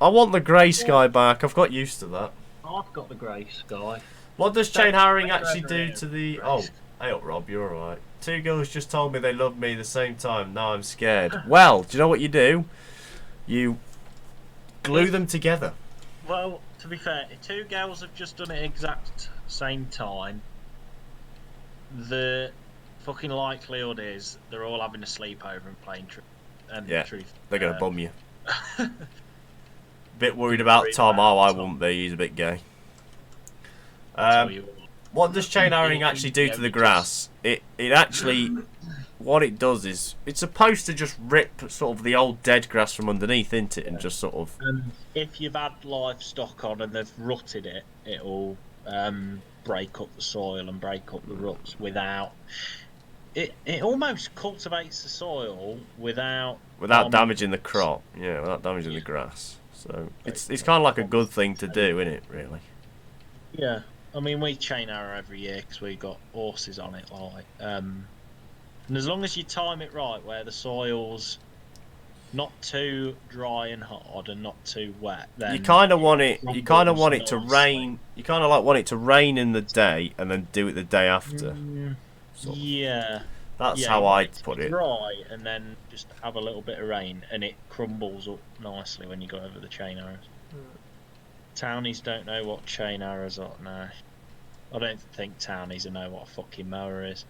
I want the grey sky back. I've got used to that. I've got the grey sky. What does chain harrowing actually do to the... Oh, hey up, Rob, you're alright. Two girls just told me they love me the same time. Now I'm scared. Well, do you know what you do? You glue them together. Well, to be fair, if two girls have just done it exact same time, the fucking likelihood is they're all having a sleepover and playing Truth. They're going to bum you. Bit worried about Tom. Oh, I wouldn't be. He's a bit gay. What does chain arrowing actually do to the grass? It actually, what it does is, it's supposed to just rip sort of the old dead grass from underneath, isn't it? And just sort of... if you've had livestock on and they've rutted it, it'll break up the soil and break up the ruts without... It almost cultivates the soil without damaging the crop. Yeah, without damaging the grass. So it's kind of like a good thing to do, isn't it? Really. Yeah, I mean we chain arrow every year because we got horses on it, like, and as long as you time it right, where the soil's not too dry and hard and not too wet, then you kind of want it. You kind of want it to rain. You kind of like want it to rain in the day and then do it the day after. Sort of. Yeah. That's how I put it. Dry and then just have a little bit of rain and it crumbles up nicely when you go over the chain arrows. Townies don't know what chain arrows are now. I don't think townies know what a fucking mower is.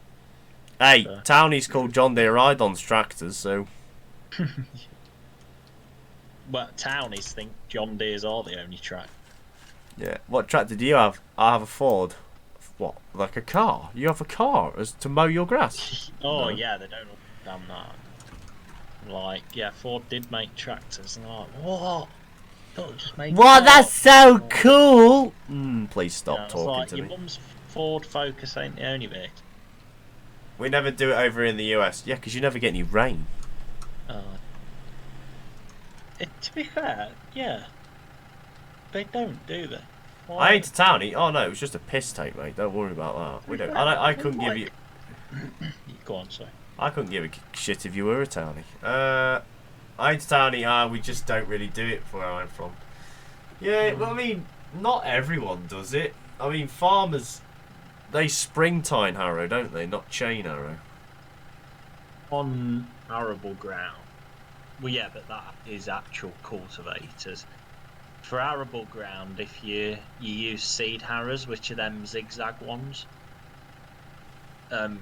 Hey, townies called John Deere ride-ons tractors, so... Well, townies think John Deere's are the only track. Yeah. What tractor do you have? I have a Ford. What? Like a car? You have a car as to mow your grass? Oh, no. Yeah, they don't understand that. Like, yeah, Ford did make tractors, and I'm like, what? Don't just make What? That's so cool! Please stop talking like, to your me. Mum's Ford Focus ain't the only vehicle. We never do it over in the US. Yeah, because you never get any rain. To be fair, yeah. They don't, do they? Why? I ain't a townie. Oh no, it was just a piss take, mate. Don't worry about that. We don't. I couldn't give you. Go on, sorry. I couldn't give a shit if you were a townie. I ain't a townie. We just don't really do it where I'm from. Yeah, well, I mean, not everyone does it. I mean, farmers, they springtime harrow, don't they? Not chain arrow. On arable ground. Well, yeah, but that is actual cultivators. For arable ground, if you use seed harrows, which are them zigzag ones,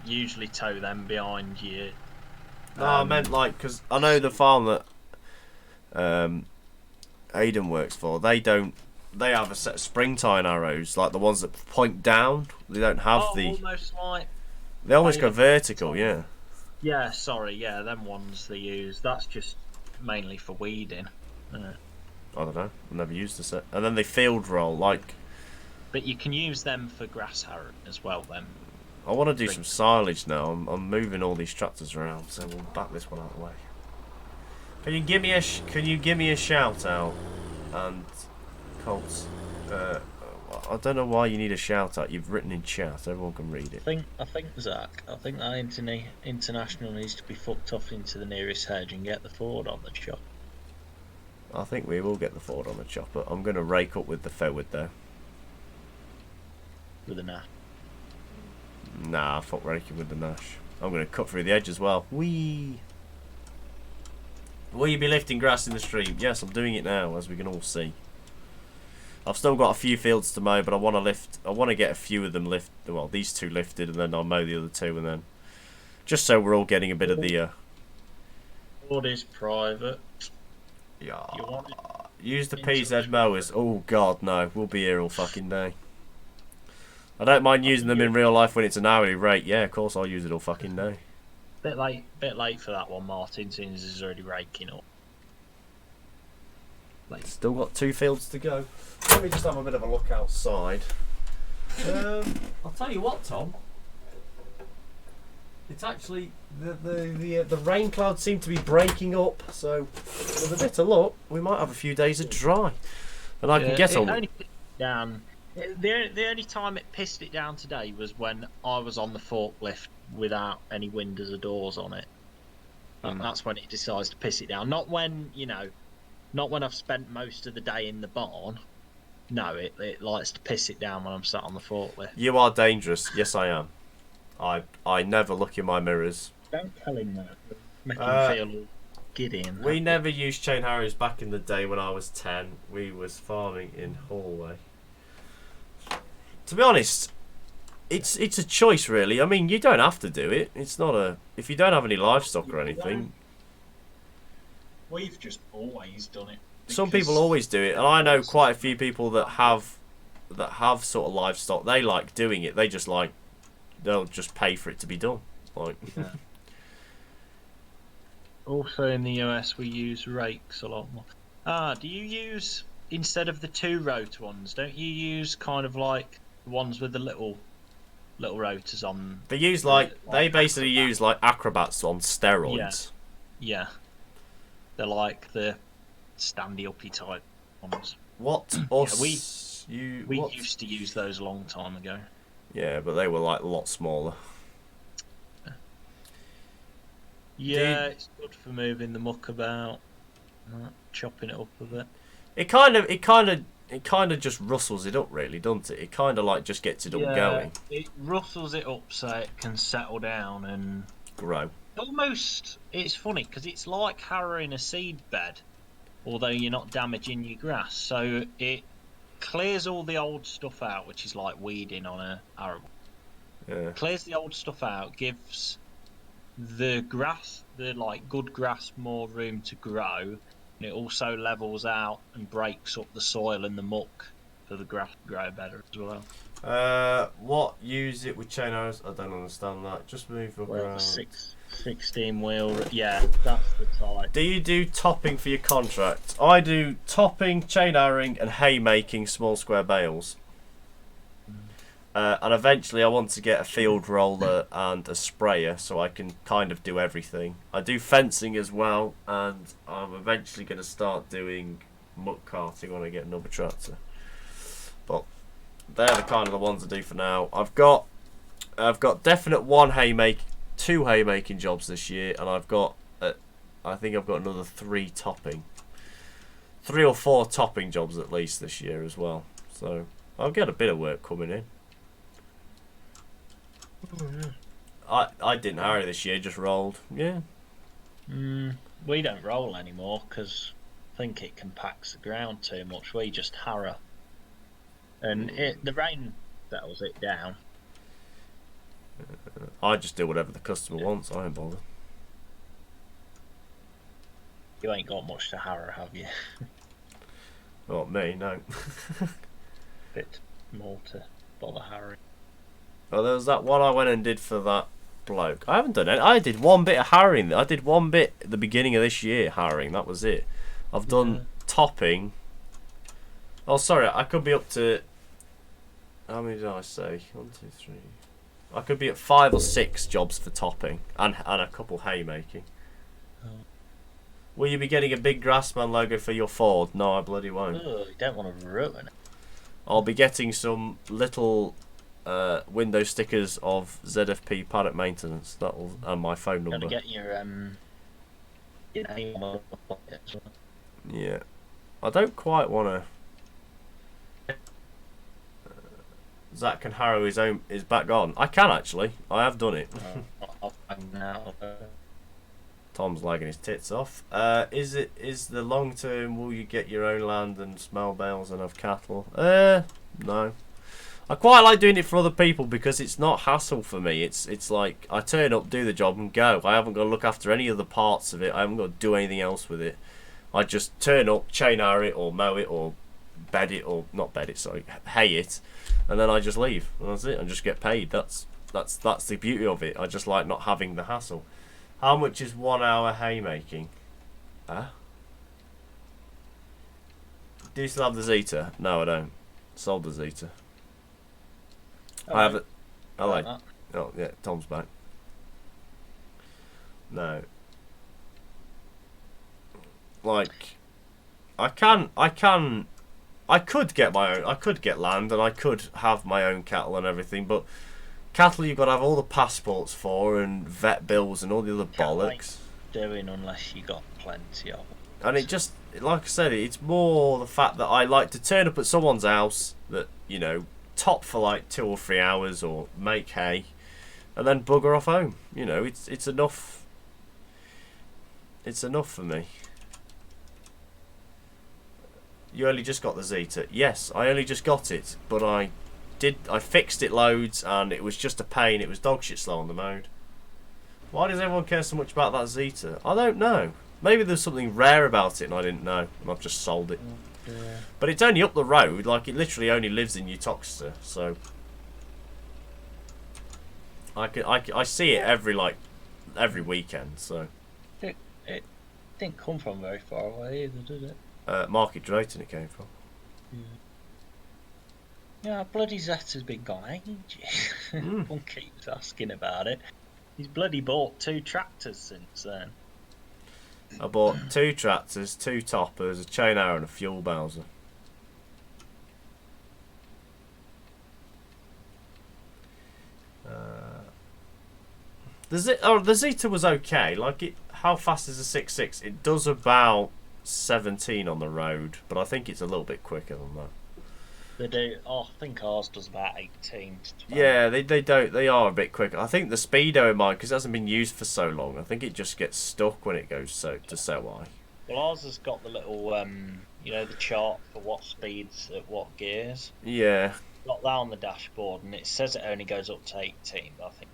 usually tow them behind you. No, I meant like, because I know the farm that Aidan works for, they have a set of springtime arrows, like the ones that point down. They don't have almost like... They almost go vertical, yeah. Yeah, sorry, yeah, them ones they use, that's just mainly for weeding. I don't know. I've never used the set. And then they field roll, like... But you can use them for grass harrowing as well, then. I want to do some silage now. I'm moving all these tractors around, so we'll back this one out of the way. Can you give me a shout out? And Colts, I don't know why you need a shout out. You've written in chat. Everyone can read it. I think Zach. I think that international needs to be fucked off into the nearest hedge and get the Ford on the chop. I think we will get the Ford on the chopper. I'm going to rake up with the forward though. With a Nash. Nah, fuck raking with the Nash. I'm going to cut through the edge as well. Whee! Will you be lifting grass in the stream? Yes, I'm doing it now, as we can all see. I've still got a few fields to mow, but I want to get a few of them well, these two lifted, and then I'll mow the other two, and then just so we're all getting a bit of the. Ford is private. Yeah. You want it? Use the PZ mowers. Oh God, no! We'll be here all fucking day. I don't mind using them in real life when it's an hourly rate. Yeah, of course I'll use it all fucking day. Bit late for that one, Martin. Since he's already raking up. Still got 2 fields to go. Let me just have a bit of a look outside. I'll tell you what, Tom. It's actually the rain clouds seem to be breaking up. So with a bit of luck, we might have a few days of dry, and I can get on. Only down. The only time it pissed it down today was when I was on the forklift without any windows or doors on it. And that's when it decides to piss it down. Not when, not when I've spent most of the day in the barn. No, it likes to piss it down when I'm sat on the forklift. You are dangerous. Yes, I am. I never look in my mirrors. Don't tell him that. Make him feel all giddy and We happy. never used chain harriers back in the day when I was 10. We was farming in Hallway. To be honest, it's a choice really. I mean, you don't have to do it. It's not a if you don't have any livestock or anything. We've just always done it. Some people always do it, and I know quite a few people that have sort of livestock. They like doing it. They'll just pay for it to be done. Like. Yeah. Also in the US, we use rakes a lot more. Do you use instead of the 2-rotor ones? Don't you use kind of like the ones with the little rotors on? They use they basically use like acrobats on steroids. Yeah. They're like the standy uppy type ones. What? We used to use those a long time ago. Yeah, but they were like a lot smaller. Yeah, it's good for moving the muck about, chopping it up a bit. It kind of just rustles it up, really, doesn't it? It kind of like just gets it up going. It rustles it up so it can settle down and grow. Almost, it's funny because it's like harrowing a seed bed, although you're not damaging your grass. So it clears all the old stuff out, which is like weeding on a harrow. Yeah. Clears the old stuff out, gives the grass, the like good grass, more room to grow, and it also levels out and breaks up the soil and the muck for the grass to grow better as well. What use it with chain arrows? I don't understand that. Just move up around. 16 wheel, yeah, that's the type. Do you do topping for your contract? I do topping, chain arrowing, and haymaking small square bales. And eventually I want to get a field roller and a sprayer so I can kind of do everything. I do fencing as well, and I'm eventually going to start doing muck carting when I get another tractor. But they're the kind of the ones I do for now. I've got definite two haymaking jobs this year, and I think I've got another 3 topping. 3 or 4 topping jobs at least this year as well. So I'll get a bit of work coming in. I didn't harrow this year, just rolled. Yeah. We don't roll anymore because I think it compacts the ground too much. We just harrow, and the rain settles it down. I just do whatever the customer wants. I ain't bothered. You ain't got much to harrow, have you? Not me, no. Bit more to bother harrowing. Oh, there was that one I went and did for that bloke. I haven't done it. I did one bit of harrowing. I did one bit at the beginning of this year, harrowing. That was it. I've done topping. Oh, sorry. I could be up to... How many did I say? 1, 2, 3... I could be at 5 or 6 jobs for topping and a couple haymaking. Oh. Will you be getting a big Grassman logo for your Ford? No, I bloody won't. Oh, you don't want to ruin it. I'll be getting some little window stickers of ZFP paddock maintenance. That'll and my phone You're number. gonna get your name on it as well. Yeah, I don't quite want to. Zach can harrow his back garden. I can actually. I have done it. I'll find out. Tom's lagging his tits off. Is the long term? Will you get your own land and smell bales and have cattle? No. I quite like doing it for other people because it's not hassle for me. It's like I turn up, do the job, and go. I haven't got to look after any other parts of it. I haven't got to do anything else with it. I just turn up, chain harrow it, or mow it, or bed it, or not bed it, sorry, hay it, and then I just leave. And that's it. I just get paid. That's the beauty of it. I just like not having the hassle. How much is 1 hour haymaking? Huh? Do you still have the Zeta? No, I don't. Sold the Zeta. I have it. Oh, like wait. Oh, yeah, Tom's back. No. Like, I could get my own. I could get land and I could have my own cattle and everything, but cattle you've got to have all the passports for and vet bills and all the other bollocks. Doing unless you got plenty of them. And it just, like I said, it's more the fact that I like to turn up at someone's house that, you know, top for like 2 or 3 hours or make hay and then bugger off home. You know, it's enough. It's enough for me. You only just got the Zeta. Yes, I only just got it, but I fixed it loads and it was just a pain. It was dog shit slow on the mode. Why does everyone care so much about that Zeta? I don't know. Maybe there's something rare about it and I didn't know and I've just sold it. Yeah. But it's only up the road, like it literally only lives in Utoxeter, so I see it every weekend, so It didn't come from very far away either, did it? Market Drayton it came from. Yeah, bloody Zeta's been gone ages. Everyone keeps asking about it. He's bloody bought 2 tractors since then. I bought 2 tractors, 2 toppers, a chain harrow and a fuel bowser. The Zeta was okay. Like it, how fast is a 6.6? It does about 17 on the road, but I think it's a little bit quicker than that. They do. Oh, I think ours does about 18 to 20. Yeah, they are a bit quicker. I think the speedo in mine, because it hasn't been used for so long, I think it just gets stuck when it goes to so high. Well, ours has got the little, you know, the chart for what speeds at what gears. Yeah. Got that on the dashboard, and it says it only goes up to 18, but I think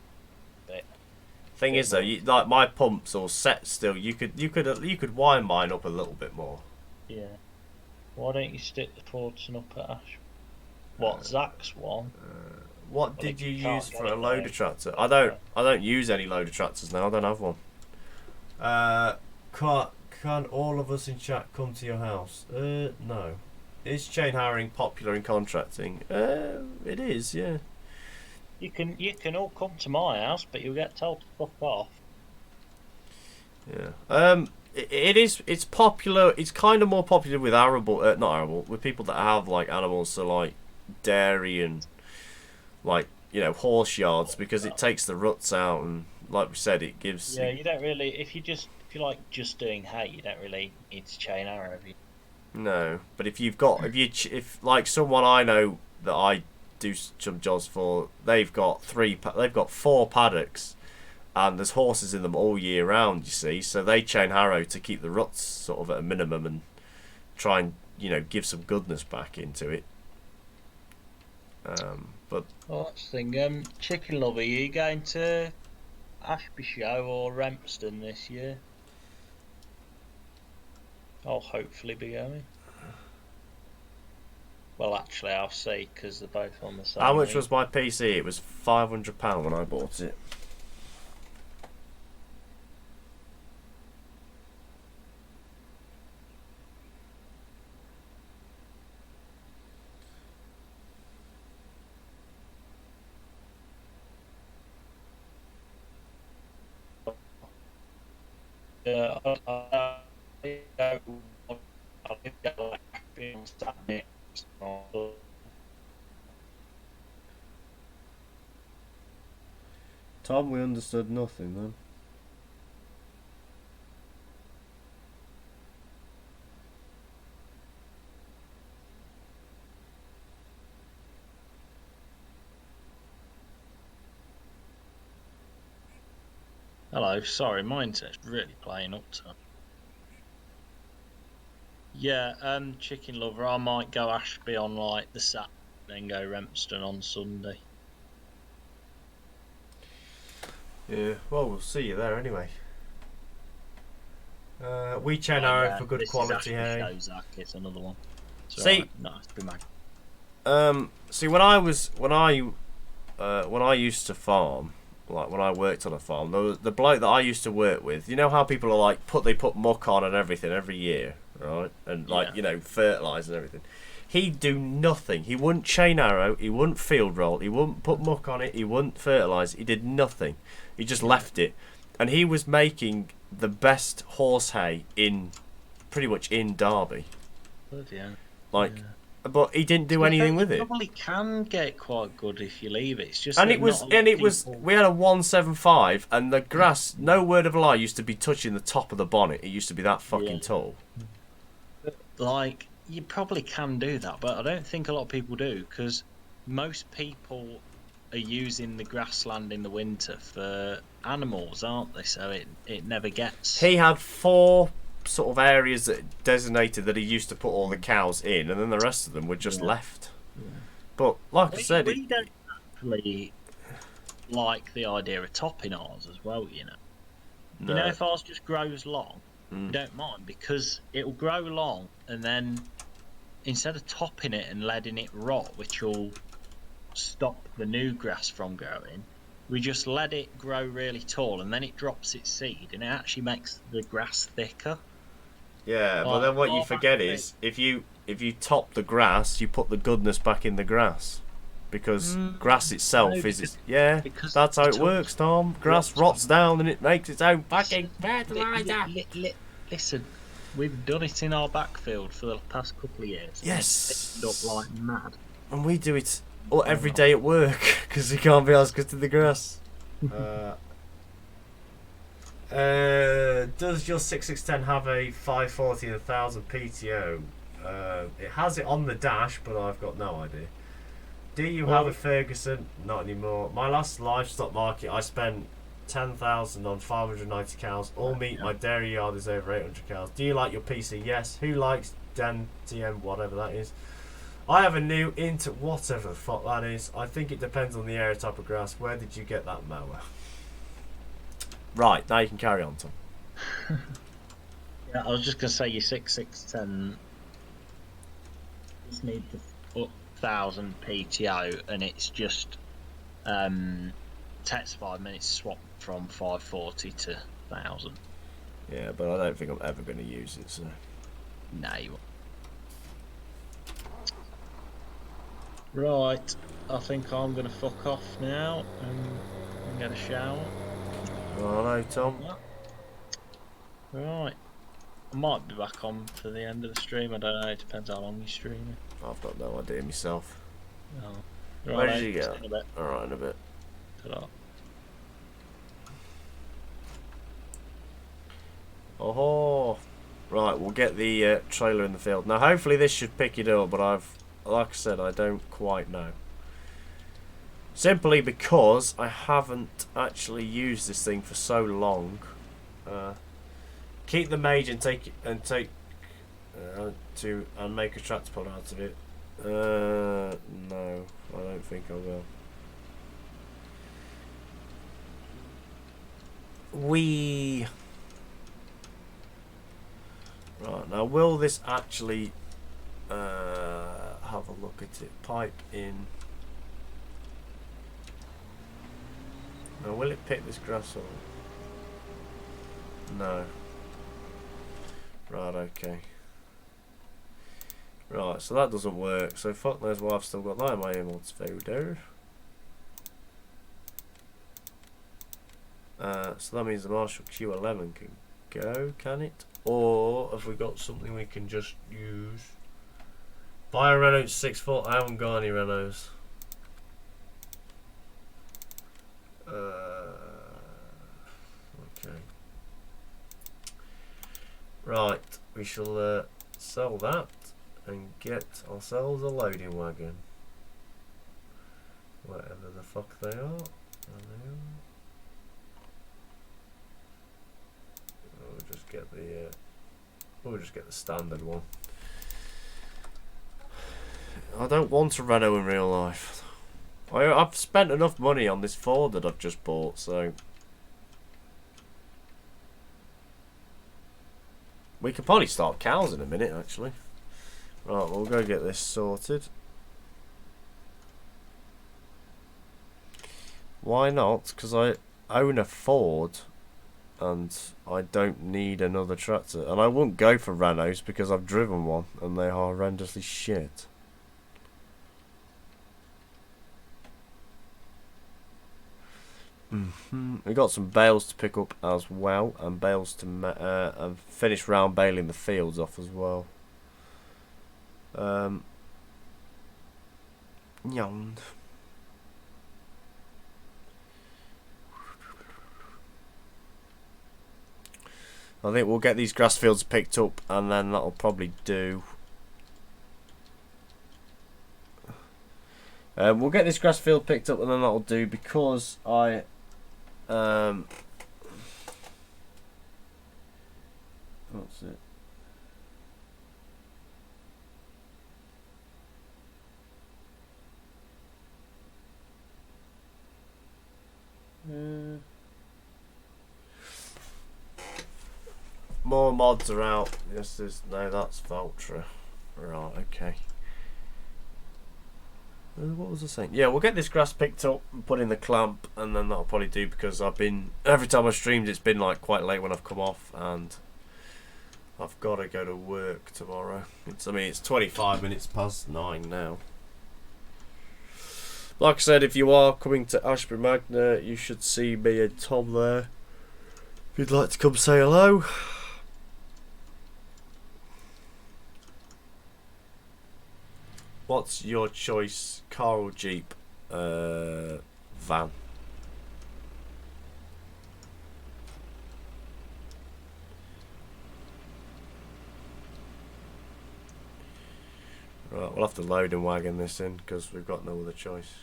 a bit. Thing is though, like my pumps all set still. You could wind mine up a little bit more. Yeah. Why don't you stick the Fordson up at Ash? What, Zach's one? What did you use for a loader tractor? I don't use any loader tractors now. I don't have one. Can all of us in chat come to your house? No. Is chain harrowing popular in contracting? It is, yeah. You can all come to my house, but you'll get told to fuck off. Yeah. It's popular. It's kind of more popular with with people that have like animals, so like dairy and like, you know, horse yards, because it takes the ruts out and, like we said, it gives. Yeah, you don't really. If you like just doing hay, you don't really need to chain harrow. No, but if like someone I know that I do some jobs for, they've got 4 paddocks. And there's horses in them all year round, you see, so they chain harrow to keep the ruts sort of at a minimum and try and, you know, give some goodness back into it. But that's the thing. Chicken Lover, are you going to Ashby Show or Rempston this year? I'll hopefully be going. Well, actually, I'll see, because they're both on the same. How much week. was my PC? It was £500 when I bought it. Tom, we understood nothing then. Hello, sorry, my internet's really playing up to. Yeah, chicken lover, I might go Ashby on like the Saturday, then go Rempston on Sunday. Yeah, well, we'll see you there anyway. We chain arrow for good this quality, is Ashby hey. Shozak, it's another one. It's See, alright, no, Ashby Mag. see, when I used to farm, like when I worked on a farm, the bloke that I used to work with, you know how people are like they put muck on and everything every year, right? And like fertilise and everything. He'd do nothing. He wouldn't chain arrow. He wouldn't field roll. He wouldn't put muck on it. He wouldn't fertilise. He did nothing. He just left it, and he was making the best horse hay in pretty much in Derby. Bloody hell. Like. But he didn't do anything with it. You probably can get quite good if you leave it. It's just And that it was, not a lot and it of was. people- We had a 175, and the grass, no word of a lie, used to be touching the top of the bonnet. It used to be that fucking tall. Like, you probably can do that, but I don't think a lot of people do, because most people are using the grassland in the winter for animals, aren't they? So it never gets. He had 4 sort of areas that designated that he used to put all the cows in, and then the rest of them were just left. But like I said, we don't actually like the idea of topping ours as well, you know. no. You know, if ours just grows long, we don't mind, because it'll grow long, and then instead of topping it and letting it rot, which will stop the new grass from growing, we just let it grow really tall, and then it drops its seed, and it actually makes the grass thicker. Yeah, but then what you forget is if you top the grass, you put the goodness back in the grass, because grass itself is because that's how it it works, Tom. Grass rots down and it makes its own fucking fertilizer. Listen, we've done it in our backfield for the past couple of years. Yes. It's picked up like mad. And we do it every day at work because we can't be asked to the grass. Does your 6610 have a 540 and 1000 PTO? It has it on the dash, but I've got no idea. Do you have a Ferguson? Not anymore. My last livestock market, I spent 10,000 on 590 cows. All meat, my dairy yard is over 800 cows. Do you like your PC? Yes. Who likes Dan TM, whatever that is? I have a new into whatever the fuck that is. I think it depends on the area type of grass. Where did you get that mower? Right, now you can carry on, Tom. Yeah, I was just going to say your 6610 just need the 1000 PTO, and it's just takes 5 minutes swap from 540 to 1000. Yeah, but I don't think I'm ever going to use it, so. No, you won't. Right, I think I'm going to fuck off now and get a shower. Righto, Tom. Right. I might be back on for the end of the stream. I don't know. It depends how long you're streaming. I've got no idea myself. Oh. Where Right, did you go? see you in a bit. Alright, in a bit. Ta-da. Oh, right. We'll get the trailer in the field now. Hopefully, this should pick it up. But like I said, I don't quite know. Simply because I haven't actually used this thing for so long. Keep the mage and make a tractor pull out of it. No, I don't think I will. Right, now will this actually have a look at it? Pipe in. Now will it pick this grass up? No. Right, okay. Right, so that doesn't work. So fuck knows why I've still got that in my emotes folder. So that means the Marshall Q11 can go, can it? Or have we got something we can just use? Buy a Renault 6 foot. I haven't got any Renaults. Okay. Right, we shall sell that and get ourselves a loading wagon. Whatever the fuck they are. We'll just get the standard one. I don't want a Renault in real life. I've spent enough money on this Ford that I've just bought, so we can probably start cows in a minute, actually. Right, we'll go get this sorted. Why not? Because I own a Ford and I don't need another tractor. And I won't go for Renaults because I've driven one and they are horrendously shit. We got some bales to pick up as well, and bales to and finish round baling the fields off as well. Yawn. I think we'll get these grass fields picked up, and then that'll probably do. We'll get this grass field picked up, and then that'll do because I. What's it? More mods are out. Yes, there's no. That's Valtra. Right. Okay. What was I saying? Yeah, we'll get this grass picked up and put in the clamp, and then that'll probably do because I've been every time I streamed, it's been like quite late when I've come off, and I've got to go to work tomorrow. It's 25 minutes past 9 now. Like I said, if you are coming to Ashbury Magna, you should see me and Tom there. If you'd like to come say hello. What's your choice, car or Jeep? Van. Right, we'll have to load and wagon this in because we've got no other choice.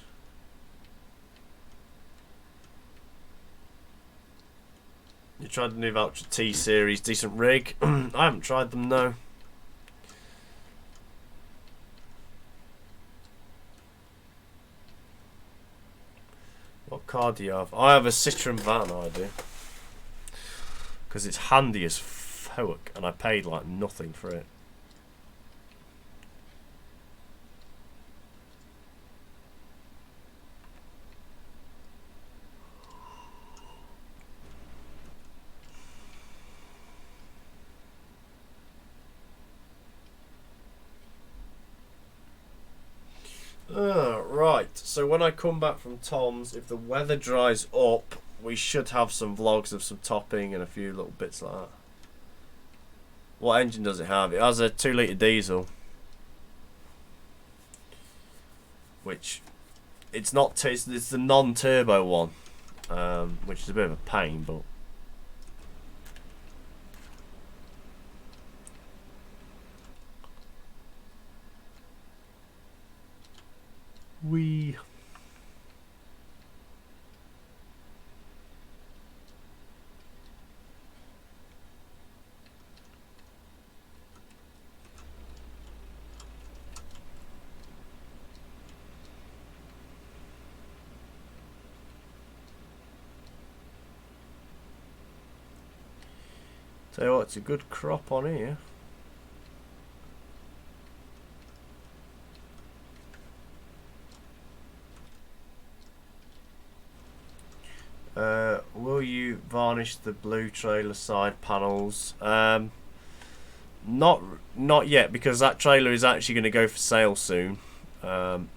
You tried the new Valtra T series, decent rig. I haven't tried them, no. What car do you have? I have a Citroen van, I do. Because it's handy as fuck, and I paid like nothing for it. Right, so when I come back from Tom's, if the weather dries up, we should have some vlogs of some topping and a few little bits like that. What engine does it have? It has a 2 litre diesel, which it's not. It's the non-turbo one, which is a bit of a pain, but. We. Tell you what, it's a good crop on here. Will you varnish the blue trailer side panels? Not yet, because that trailer is actually going to go for sale soon. I'm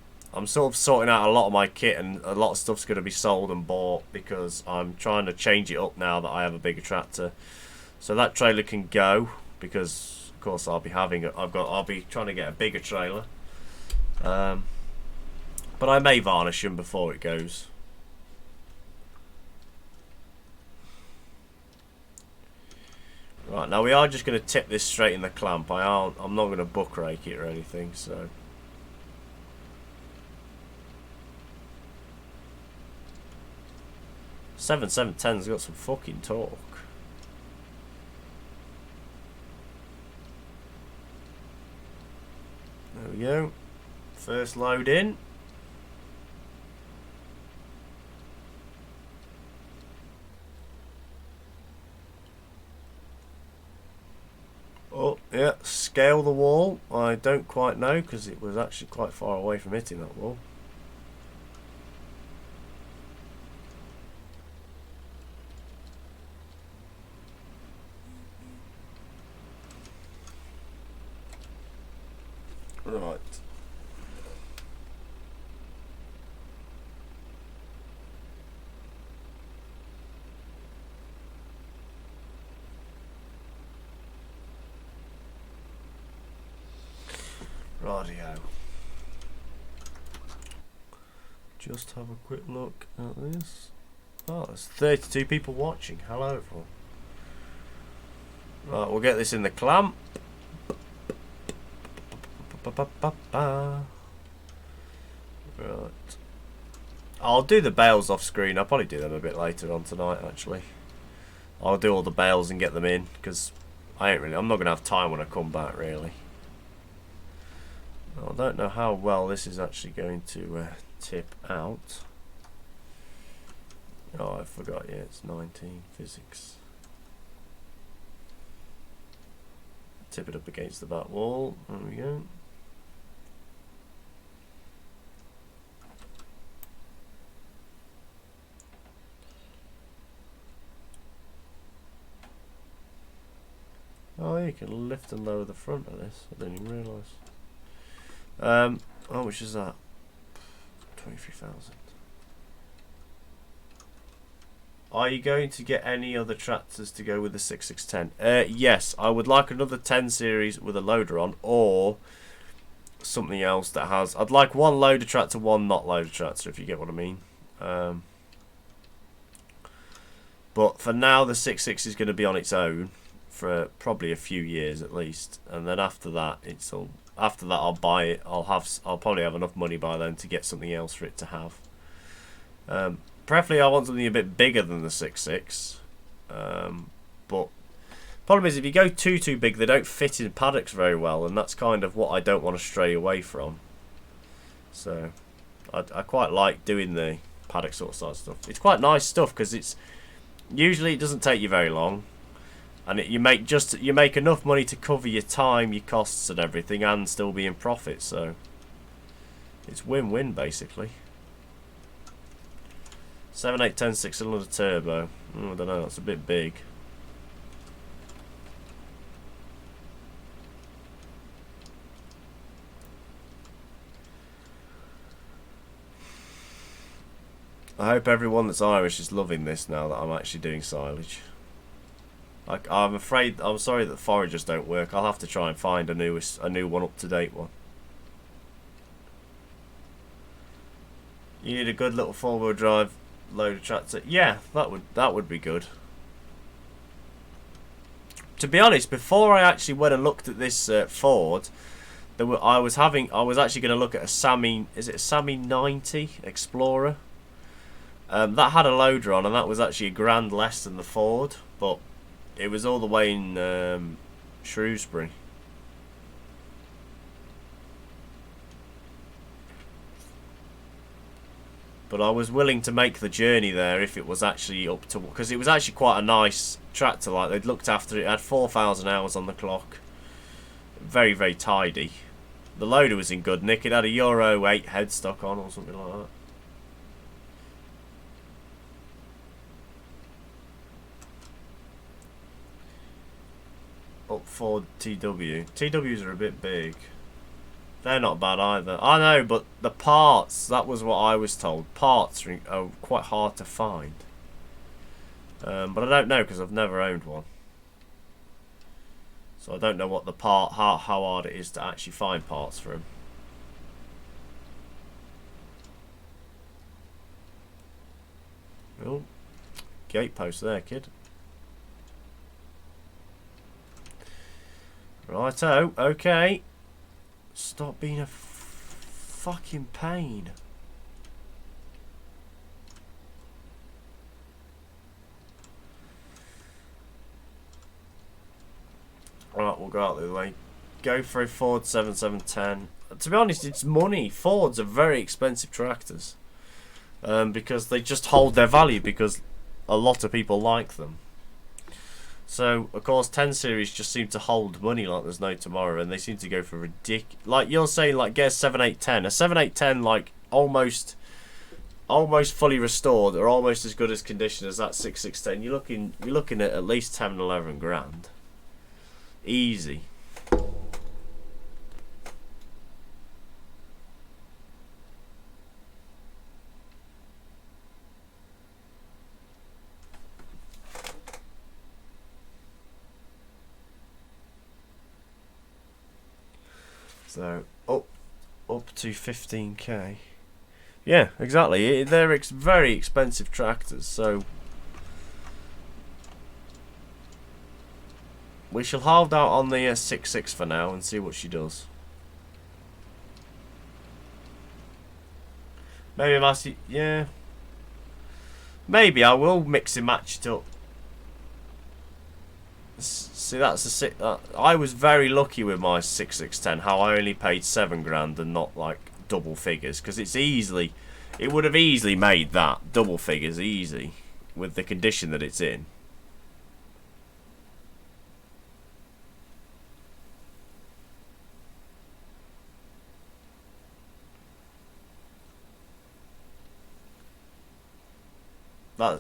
sort of sorting out a lot of my kit, and a lot of stuff's going to be sold and bought because I'm trying to change it up now that I have a bigger tractor. So that trailer can go, because of course I'll be trying to get a bigger trailer. But I may varnish them before it goes. Right, now we are just going to tip this straight in the clamp. I'm not going to buck rake it or anything, so. Seven 710's got some fucking torque. There we go. First load in. Oh, yeah, scale the wall. I don't quite know because it was actually quite far away from hitting that wall. Right. Radio. Just have a quick look at this. Oh, there's 32 people watching. Hello, everyone. Right, we'll get this in the clamp. Right. I'll do the bales off screen. I'll probably do them a bit later on tonight, actually. I'll do all the bales and get them in, because I'm not going to have time when I come back, really. I don't know how well this is actually going to tip out. Oh, I forgot, yeah, it's 19 physics. Tip it up against the back wall. There we go. Oh, you can lift and lower the front of this. I didn't even realise. How much is that? 23,000. Are you going to get any other tractors to go with the 6610? Yes, I would like another 10 series with a loader on, or something else that has. I'd like one loader tractor, one not loader tractor, if you get what I mean. But for now, the 66 is going to be on its own for probably a few years at least, and then after that, I'll buy it. I'll probably have enough money by then to get something else for it to have. Preferably, I want something a bit bigger than the 66. But problem is, if you go too big, they don't fit in paddocks very well, and that's kind of what I don't want to stray away from. So, I quite like doing the paddock sort of size stuff. It's quite nice stuff because it doesn't take you very long. And you make enough money to cover your time, your costs and everything, and still be in profit. So it's win-win basically. 7, 8, 10, 6-cylinder turbo. I don't know, that's a bit big. I hope everyone that's Irish is loving this now that I'm actually doing silage. I'm sorry that the foragers don't work. I'll have to try and find a new one, up-to-date one. You need a good little four-wheel drive loader tractor. Yeah, that would be good. To be honest, before I actually went and looked at this Ford, I was actually going to look at a Sammy. Is it a Sammy 90 Explorer? That had a loader on, and that was actually a grand less than the Ford, but it was all the way in Shrewsbury. But I was willing to make the journey there if it was actually up to... Because it was actually quite a nice tractor. Like, they'd looked after it. It had 4,000 hours on the clock. Very, very tidy. The loader was in good nick. It had a Euro 8 headstock on or something like that. Up Ford TW. TWs are a bit big. They're not bad either. I know, but the parts, that was what I was told. Parts are quite hard to find. But I don't know because I've never owned one. So I don't know what the how hard it is to actually find parts for him. Oh, gatepost there, kid. Righto, okay. Stop being a fucking pain. Right, we'll go out the way. Go for a Ford 7710. To be honest, it's money. Fords are very expensive tractors. Because they just hold their value because a lot of people like them. So, of course, 10 Series just seem to hold money like there's no tomorrow, and they seem to go for ridiculous. Like you're saying, like get a 7810. A 7810, like almost fully restored, or almost as good as condition as that 6610. You're looking at least 10, 11 grand, easy. So up to 15k. Yeah, exactly. They're very expensive tractors. So we shall hold out on the 66 for now and see what she does. Maybe Massey, yeah. Maybe I will mix and match it up. See, that's the six. I was very lucky with my 6610. How I only paid 7 grand and not like double figures, because it would have easily made that double figures easy with the condition that it's in.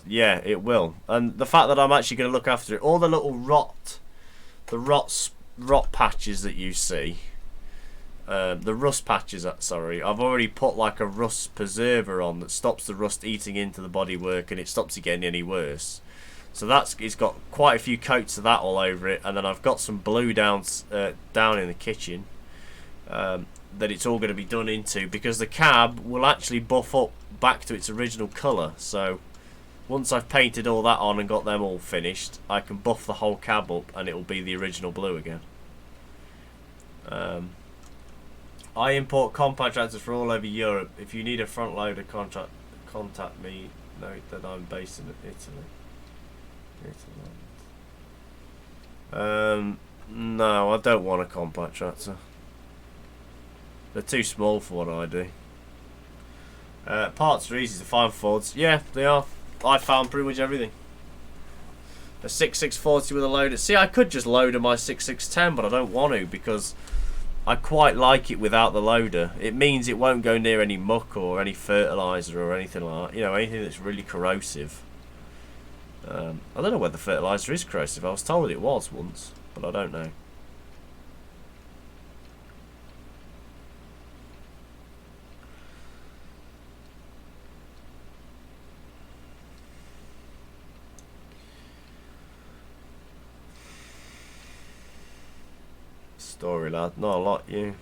Yeah, it will. And the fact that I'm actually going to look after it, all the little rot patches that you see, the rust patches, sorry, I've already put like a rust preserver on that stops the rust eating into the bodywork and it stops it getting any worse. So it's got quite a few coats of that all over it, and then I've got some blue down in the kitchen that it's all going to be done into, because the cab will actually buff up back to its original colour. So once I've painted all that on and got them all finished, I can buff the whole cab up and it will be the original blue again. I import compact tractors from all over Europe. If you need a front loader contract, contact me. Note that I'm based in Italy. No, I don't want a compact tractor. They're too small for what I do. Parts are easy to find Fords. Yeah, they are. I found pretty much everything. A 6640 with a loader. See, I could just loader my 6610, but I don't want to, because I quite like it without the loader. It means it won't go near any muck or any fertiliser or anything like that. You know, anything that's really corrosive. I don't know whether fertiliser is corrosive. I was told it was once, but I don't know. Story, lad. Not a lot, you.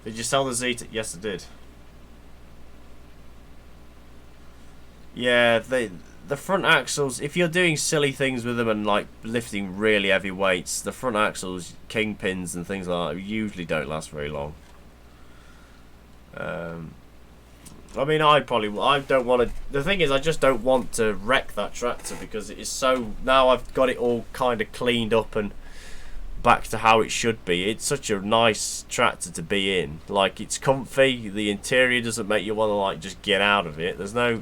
Did you sell the Zeta? Yes, I did. Yeah, the front axles, if you're doing silly things with them and like lifting really heavy weights, the front axles, kingpins and things like that usually don't last very long. I mean, I don't want to. The thing is, I just don't want to wreck that tractor, because it is so. Now I've got it all kind of cleaned up and back to how it should be. It's such a nice tractor to be in. Like, it's comfy. The interior doesn't make you want to like just get out of it. There's no,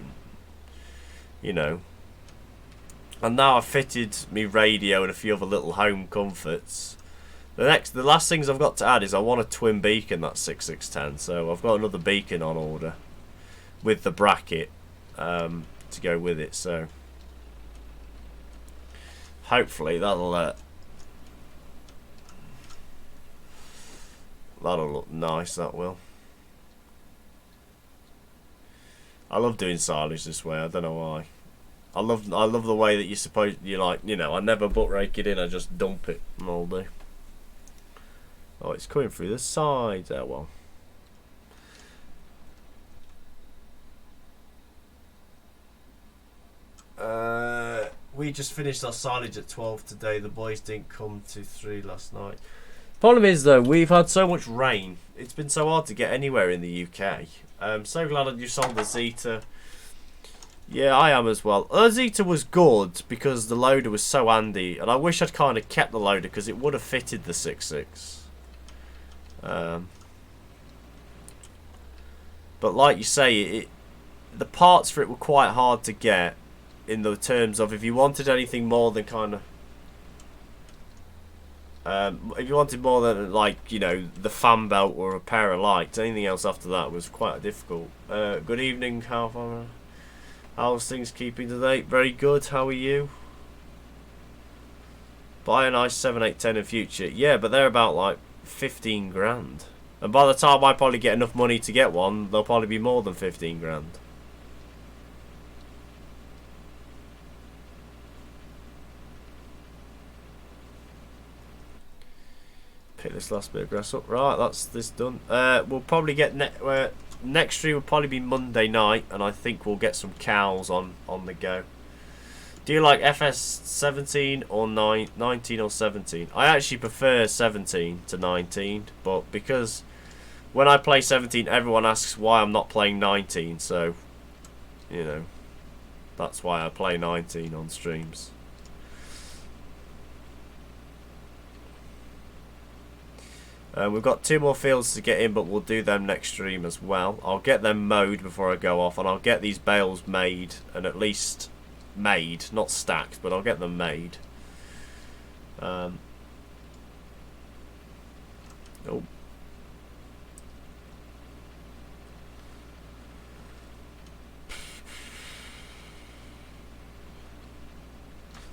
you know. And now I've fitted me radio and a few other little home comforts. The last things I've got to add is I want a twin beacon, that 6610. So I've got another beacon on order with the bracket to go with it. So hopefully that'll That'll look nice, that will. I love doing silage this way, I don't know why. I love the way that you like, you know, I never butt rake it in, I just dump it and all do. Oh, it's coming through the side there, well. We just finished our silage at 12 today. The boys didn't come to 3 last night. Problem is though, we've had so much rain. It's been so hard to get anywhere in the UK. I'm so glad that you sold the Zeta. Yeah, I am as well. The Zeta was good because the loader was so handy, and I wish I'd kind of kept the loader because it would have fitted the 6.6. But like you say, the parts for it were quite hard to get. In the terms of if you wanted anything more than kind of if you wanted more than like, you know, the fan belt or a pair of lights, anything else after that was quite difficult. Good evening, how's things keeping today? Very good, how are you? Buy a nice 7.810 in future. Yeah, but they're about like 15 grand, and by the time I probably get enough money to get one, they'll probably be more than 15 grand. Pick this last bit of grass up. Right, that's this done. We'll probably get next stream will probably be Monday night, and I think we'll get some cows on the go. Do you like FS19 or 19 or 17? I actually prefer 17 to 19, but because when I play 17, everyone asks why I'm not playing 19, so you know, that's why I play 19 on streams. We've got 2 more fields to get in, but we'll do them next stream as well. I'll get them mowed before I go off, and I'll get these bales made, and at least made, not stacked, but I'll get them made. Oh.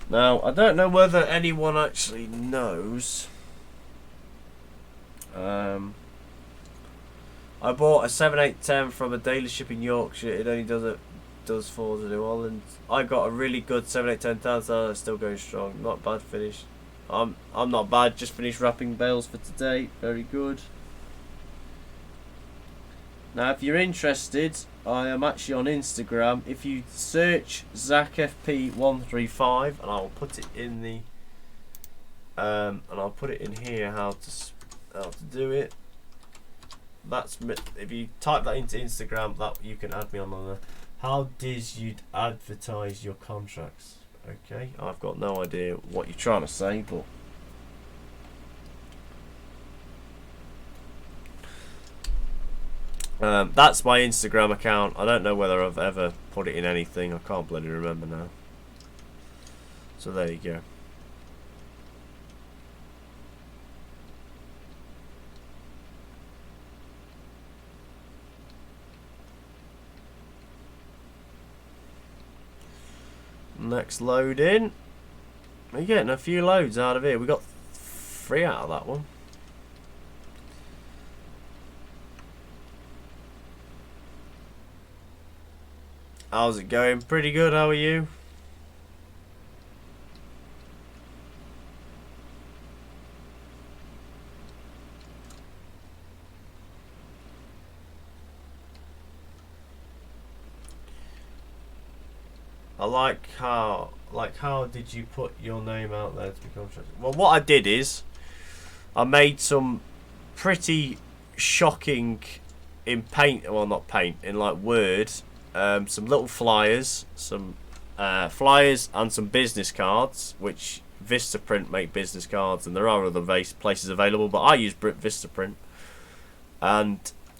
Now, I don't know whether anyone actually knows. I bought a 7.810 from a dealership in Yorkshire. It only does falls in New Orleans. I got a really good 7.810 Tanzan. It's still going strong. Not bad finish. I'm not bad. Just finished wrapping bales for today. Very good. Now, if you're interested, I am actually on Instagram. If you search ZachFP135, and I'll put it in the and I'll put it in here how to do it. That's if you type that into Instagram, that you can add me on there. How did you advertise your contracts? Okay, I've got no idea what you're trying to say, but that's my Instagram account. I don't know whether I've ever put it in anything. I can't bloody remember now. So there you go. Next load in. We're getting a few loads out of here. We got 3 out of that one. How's it going? Pretty good, how are you? I like how did you put your name out there to become trusted? Well, what I did is I made some pretty shocking in paint, well not paint, in like Word, some little flyers, some flyers and some business cards, which Vistaprint make business cards, and there are other places available, but I use Vistaprint. And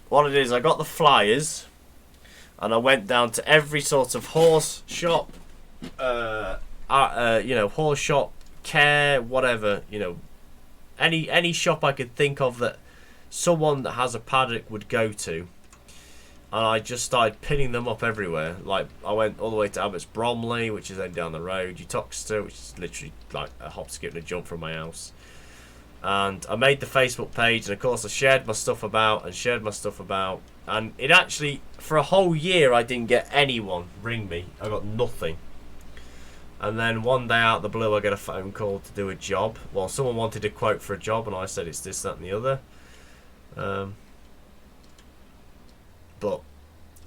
what it is, I got the flyers and I went down to every sort of horse shop, you know, horse shop, care, whatever, you know, any shop I could think of that someone that has a paddock would go to, and I just started pinning them up everywhere. Like I went all the way to Abbott's Bromley, which is then down the road, Utoxeter, which is literally like a hop, skip, and a jump from my house. And I made the Facebook page, and of course I shared my stuff about, and it actually, for a whole year, I didn't get anyone ring me. I got nothing. And then one day out of the blue, I get a phone call to do a job. Well, someone wanted a quote for a job, and I said it's this, that, and the other. But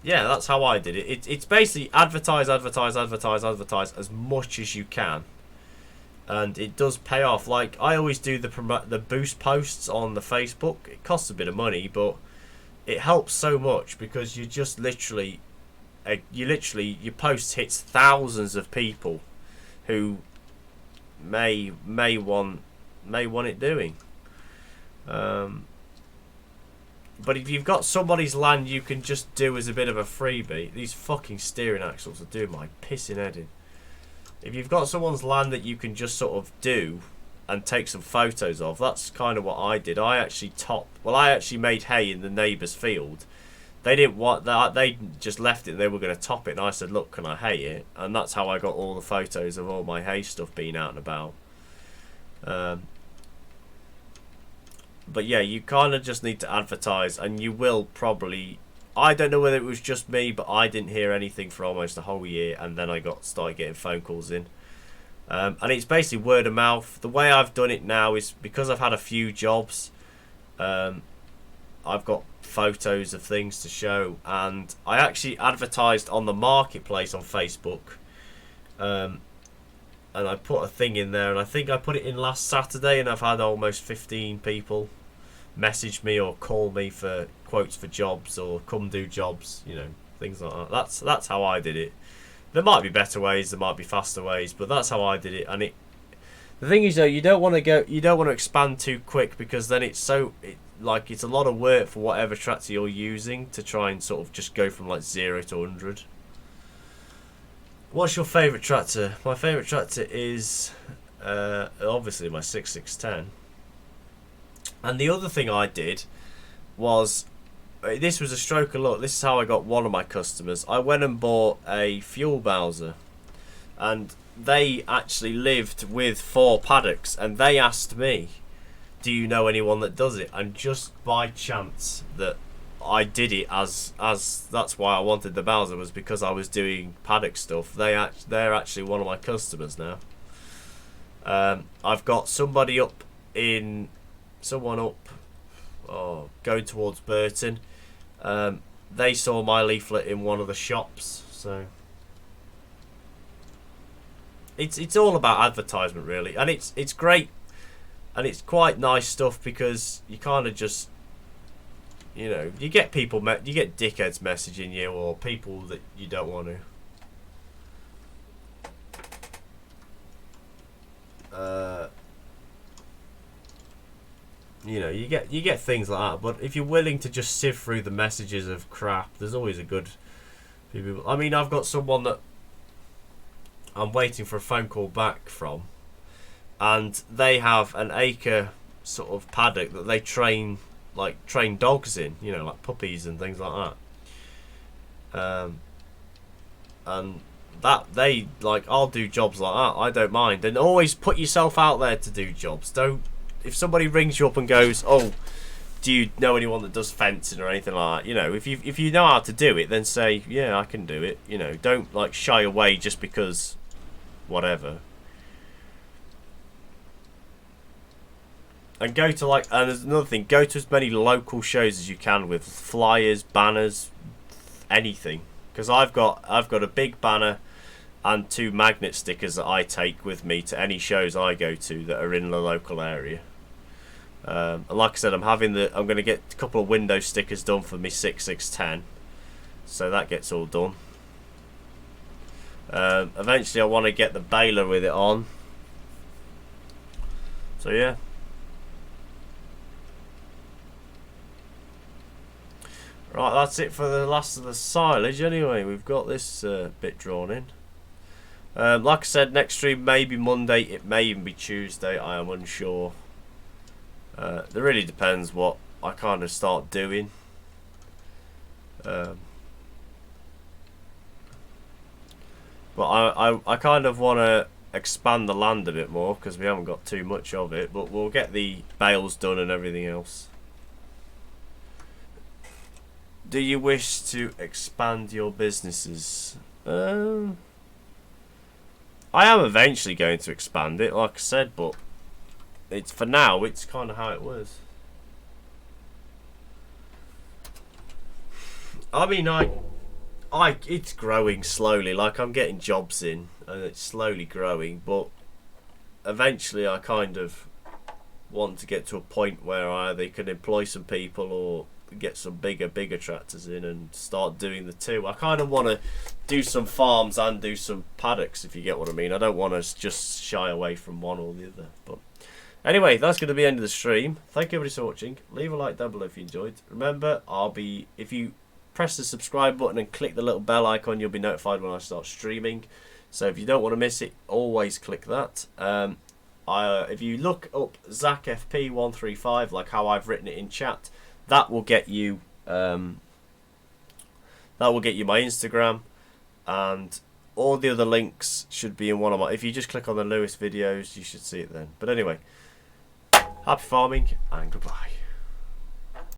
yeah, that's how I did it. It's basically advertise as much as you can. And it does pay off. Like, I always do the boost posts on the Facebook. It costs a bit of money, but it helps so much because you just literally, your post hits thousands of people who may want it doing. But if you've got somebody's land you can just do as a bit of a freebie, these fucking steering axles are doing my pissing head in. If you've got someone's land that you can just sort of do and take some photos of, that's kind of what I did. I actually made hay in the neighbour's field. They didn't want that. They just left it and they were going to top it. And I said, look, can I hay it? And that's how I got all the photos of all my hay stuff being out and about. But yeah, you kind of just need to advertise, and you will probably... I don't know whether it was just me, but I didn't hear anything for almost a whole year, and then I started getting phone calls in. And it's basically word of mouth. The way I've done it now is because I've had a few jobs. I've got photos of things to show, and I actually advertised on the marketplace on Facebook. And I put a thing in there, and I think I put it in last Saturday, and I've had almost 15 people message me or call me for quotes for jobs or come do jobs, you know, things like that. That's how I did it. There might be better ways, there might be faster ways, but that's how I did it. And the thing is though, you don't want to expand too quick, because then it's a lot of work for whatever tractor you're using to try and sort of just go from like 0 to 100. What's your favourite tractor? My favourite tractor is obviously my 6610. And the other thing I did was, this was a stroke of luck. This is how I got one of my customers. I went and bought a fuel bowser, and they actually lived with 4 paddocks, and they asked me, do you know anyone that does it? And just by chance that I did it, as that's why I wanted the bowser, was because I was doing paddock stuff. They're actually one of my customers now. I've got someone up going towards Burton. They saw my leaflet in one of the shops, so it's all about advertisement really, and it's great, and it's quite nice stuff, because you kind of just, you know, you get dickheads messaging you, or people that you don't want to. You know, you get things like that, but if you're willing to just sift through the messages of crap, there's always a good few people. I mean, I've got someone that I'm waiting for a phone call back from, and they have an acre sort of paddock that they train dogs in, you know, like puppies and things like that. And that they like, I'll do jobs like that. I don't mind, and always put yourself out there to do jobs. Don't. If somebody rings you up and goes, oh, do you know anyone that does fencing or anything like that? You know, if you know how to do it, then say, yeah, I can do it. You know, don't like shy away just because whatever. And go to and there's another thing, go to as many local shows as you can with flyers, banners, anything. Because I've got a big banner and 2 magnet stickers that I take with me to any shows I go to that are in the local area. And like I said, I'm going to get a couple of window stickers done for me 6610, so that gets all done. Eventually I want to get the baler with it on. So yeah. Right, that's it for the last of the silage anyway. We've got this bit drawn in. Like I said, next stream may be Monday, it may even be Tuesday, I am unsure. It really depends what I kind of start doing. But I kind of want to expand the land a bit more because we haven't got too much of it, but we'll get the bales done and everything else. Do you wish to expand your businesses? I am eventually going to expand it, like I said, but it's for now. It's kind of how it was. I mean, it's growing slowly. Like, I'm getting jobs in, and it's slowly growing. But eventually, I kind of want to get to a point where I either can employ some people or get some bigger tractors in and start doing the two. I kind of want to do some farms and do some paddocks, if you get what I mean. I don't want to just shy away from one or the other. But anyway, that's going to be the end of the stream. Thank you everybody for watching. Leave a like down below if you enjoyed. Remember, if you press the subscribe button and click the little bell icon, you'll be notified when I start streaming. So if you don't want to miss it, always click that. If you look up ZachFP135, like how I've written it in chat, that will get you my Instagram, and all the other links should be in one of my. If you just click on the Lewis videos, you should see it then. But anyway, happy farming and goodbye.